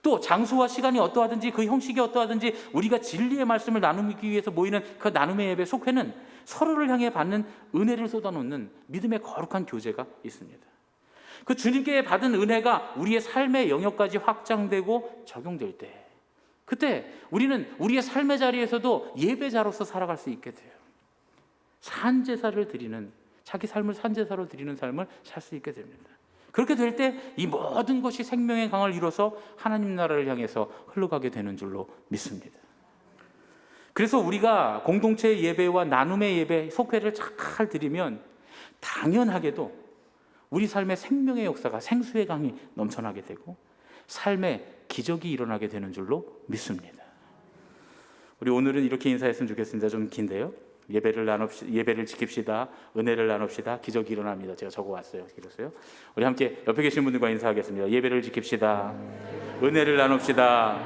또 장소와 시간이 어떠하든지 그 형식이 어떠하든지 우리가 진리의 말씀을 나누기 위해서 모이는 그 나눔의 예배 속회는 서로를 향해 받는 은혜를 쏟아놓는 믿음의 거룩한 교제가 있습니다. 그 주님께 받은 은혜가 우리의 삶의 영역까지 확장되고 적용될 때, 그때 우리는 우리의 삶의 자리에서도 예배자로서 살아갈 수 있게 돼요. 산제사를 드리는, 자기 삶을 산제사로 드리는 삶을 살 수 있게 됩니다. 그렇게 될 때 이 모든 것이 생명의 강을 이뤄서 하나님 나라를 향해서 흘러가게 되는 줄로 믿습니다. 그래서 우리가 공동체 예배와 나눔의 예배, 속회를 잘 드리면 당연하게도 우리 삶의 생명의 역사가, 생수의 강이 넘쳐나게 되고 삶의 기적이 일어나게 되는 줄로 믿습니다. 우리 오늘은 이렇게 인사했으면 좋겠습니다. 좀 긴데요. 예배를 지킵시다. 은혜를 나눕시다. 기적이 일어납니다. 제가 적어왔어요. 길었어요. 우리 함께 옆에 계신 분들과 인사하겠습니다. 예배를 지킵시다. 은혜를 나눕시다.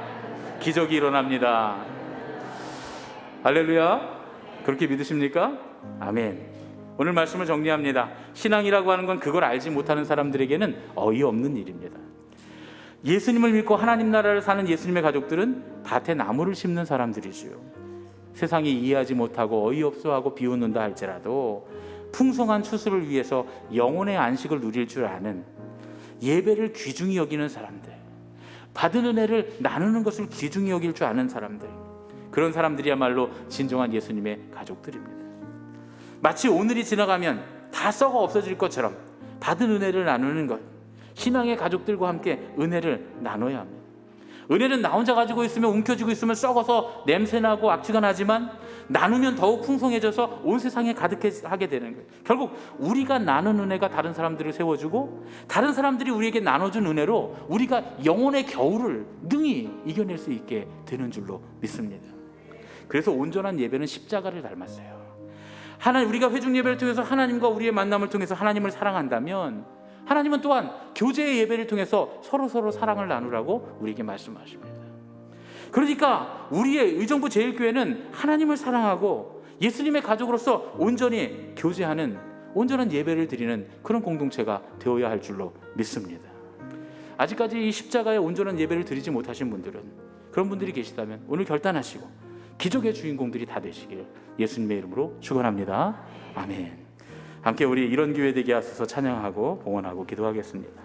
기적이 일어납니다. 할렐루야. 그렇게 믿으십니까? 아멘. 오늘 말씀을 정리합니다. 신앙이라고 하는 건 그걸 알지 못하는 사람들에게는 어이없는 일입니다. 예수님을 믿고 하나님 나라를 사는 예수님의 가족들은 밭에 나무를 심는 사람들이지요. 세상이 이해하지 못하고 어이없어하고 비웃는다 할지라도 풍성한 추수를 위해서 영혼의 안식을 누릴 줄 아는, 예배를 귀중히 여기는 사람들, 받은 은혜를 나누는 것을 귀중히 여길 줄 아는 사람들, 그런 사람들이야말로 진정한 예수님의 가족들입니다. 마치 오늘이 지나가면 다 썩어 없어질 것처럼 받은 은혜를 나누는 것, 신앙의 가족들과 함께 은혜를 나눠야 합니다. 은혜는 나 혼자 가지고 있으면, 움켜쥐고 있으면 썩어서 냄새나고 악취가 나지만 나누면 더욱 풍성해져서 온 세상에 가득하게 되는 거예요. 결국 우리가 나눈 은혜가 다른 사람들을 세워주고, 다른 사람들이 우리에게 나눠준 은혜로 우리가 영혼의 겨울을 능히 이겨낼 수 있게 되는 줄로 믿습니다. 그래서 온전한 예배는 십자가를 닮았어요. 우리가 회중 예배를 통해서 하나님과 우리의 만남을 통해서 하나님을 사랑한다면, 하나님은 또한 교제의 예배를 통해서 서로 사랑을 나누라고 우리에게 말씀하십니다. 그러니까 우리의 의정부 제일교회는 하나님을 사랑하고 예수님의 가족으로서 온전히 교제하는, 온전한 예배를 드리는 그런 공동체가 되어야 할 줄로 믿습니다. 아직까지 이 십자가의 온전한 예배를 드리지 못하신 분들은, 그런 분들이 계시다면 오늘 결단하시고 기적의 주인공들이 다 되시길 예수님의 이름으로 축원합니다. 아멘. 함께 우리 이런 교회 되게 하소서 찬양하고 봉헌하고 기도하겠습니다.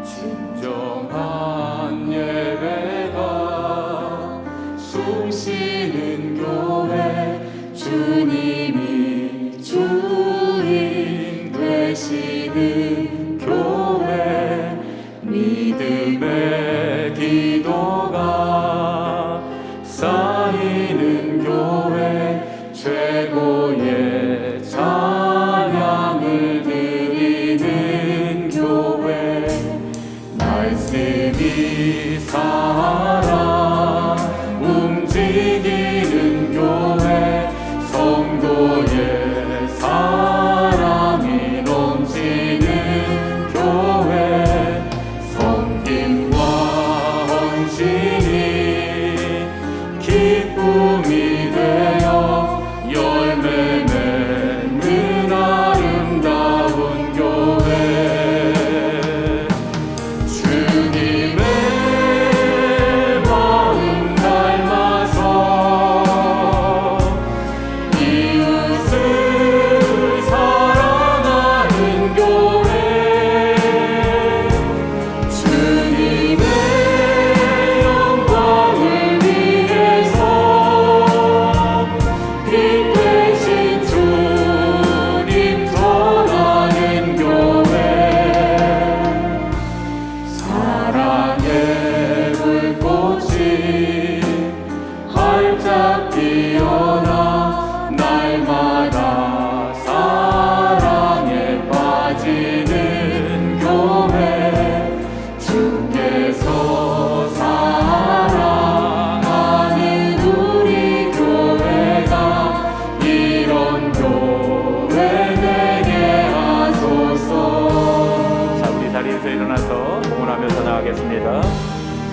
진정한 예배가 숨쉬는 교회, 주님이 주인 되시는 교회, 믿음의 기도가 쌓이는 교회, 최고의 찬양을 드리는 교회, 말씀이 살아 움직이는 교회, 성도의 사랑이 넘치는 교회, 섬김과 헌신이 기쁨이 되어 열매 맺는 아름다운 교회, 주님의 마음 닮아서 이웃을 사랑하는 교회, 주님의 영광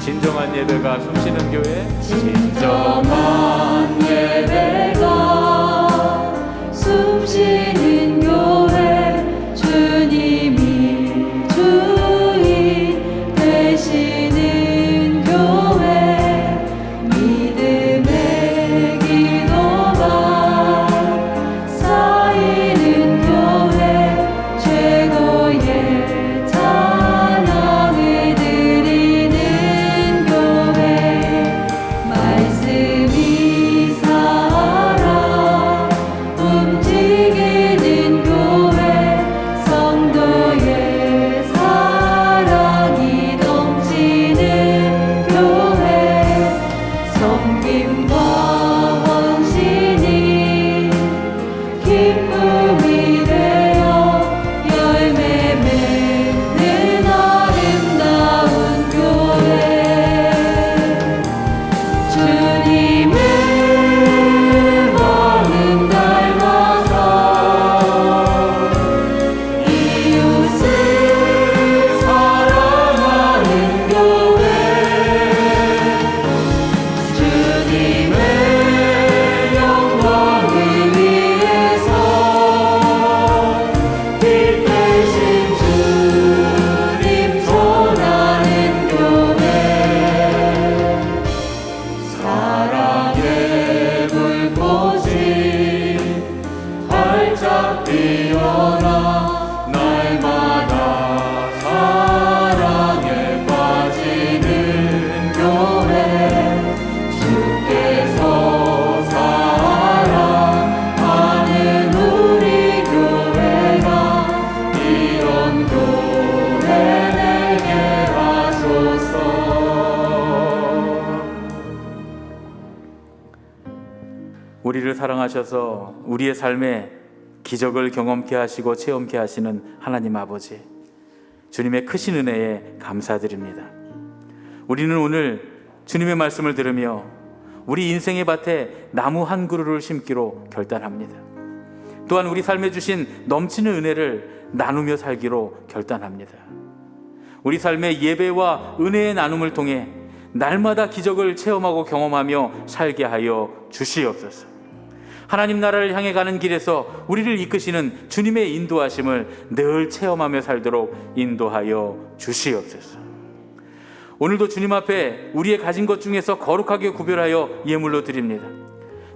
진정한 예배가 숨쉬는 교회, 진정한 예배가 숨쉬는 교회, 주님이 주인 되시는 교회, 믿음의 기도가 쌓이는 교회, 최고의 찬양을 드리는 교회, 말씀이 살아 움직이는 교회, 성도의 사랑이 넘치는 교회, 섬김과 헌신이 기쁨이 되어 열매 맺는 아름다운 교회, 주님의 마음 닮아서 이웃을 사랑하는 교회, 주님의 영광을 위해서 빛 대신 주님 전하는 교회, 사랑의 불꽃이 활짝 피어나 날마다 사랑에 빠지는 교회, 주께서 사랑하는 우리 교회가 이런 교회 되게 하소서. 우리를 사랑하셔서 우리의 삶에 기적을 경험케 하시고 체험케 하시는 하나님 아버지, 주님의 크신 은혜에 감사드립니다. 우리는 오늘 주님의 말씀을 들으며 우리 인생의 밭에 나무 한 그루를 심기로 결단합니다. 또한 우리 삶에 주신 넘치는 은혜를 나누며 살기로 결단합니다. 우리 삶의 예배와 은혜의 나눔을 통해 날마다 기적을 체험하고 경험하며 살게 하여 주시옵소서. 하나님 나라를 향해 가는 길에서 우리를 이끄시는 주님의 인도하심을 늘 체험하며 살도록 인도하여 주시옵소서. 오늘도 주님 앞에 우리의 가진 것 중에서 거룩하게 구별하여 예물로 드립니다.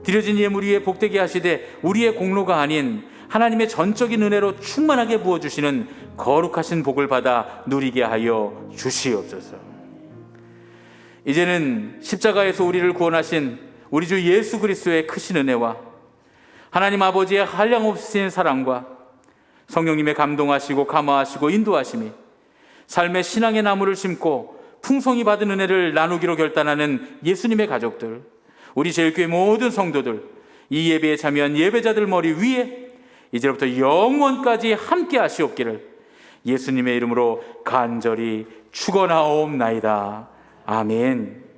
드려진 예물 위에 복되게 하시되 우리의 공로가 아닌 하나님의 전적인 은혜로 충만하게 부어주시는 거룩하신 복을 받아 누리게 하여 주시옵소서. 이제는 십자가에서 우리를 구원하신 우리 주 예수 그리스도의 크신 은혜와 하나님 아버지의 한량없으신 사랑과 성령님의 감동하시고 감화하시고 인도하심이 삶의 신앙의 나무를 심고 풍성히 받은 은혜를 나누기로 결단하는 예수님의 가족들, 우리 제일교회 모든 성도들, 이 예배에 참여한 예배자들 머리 위에 이제부터 영원까지 함께 하시옵기를 예수님의 이름으로 간절히 축원하옵나이다. 아멘.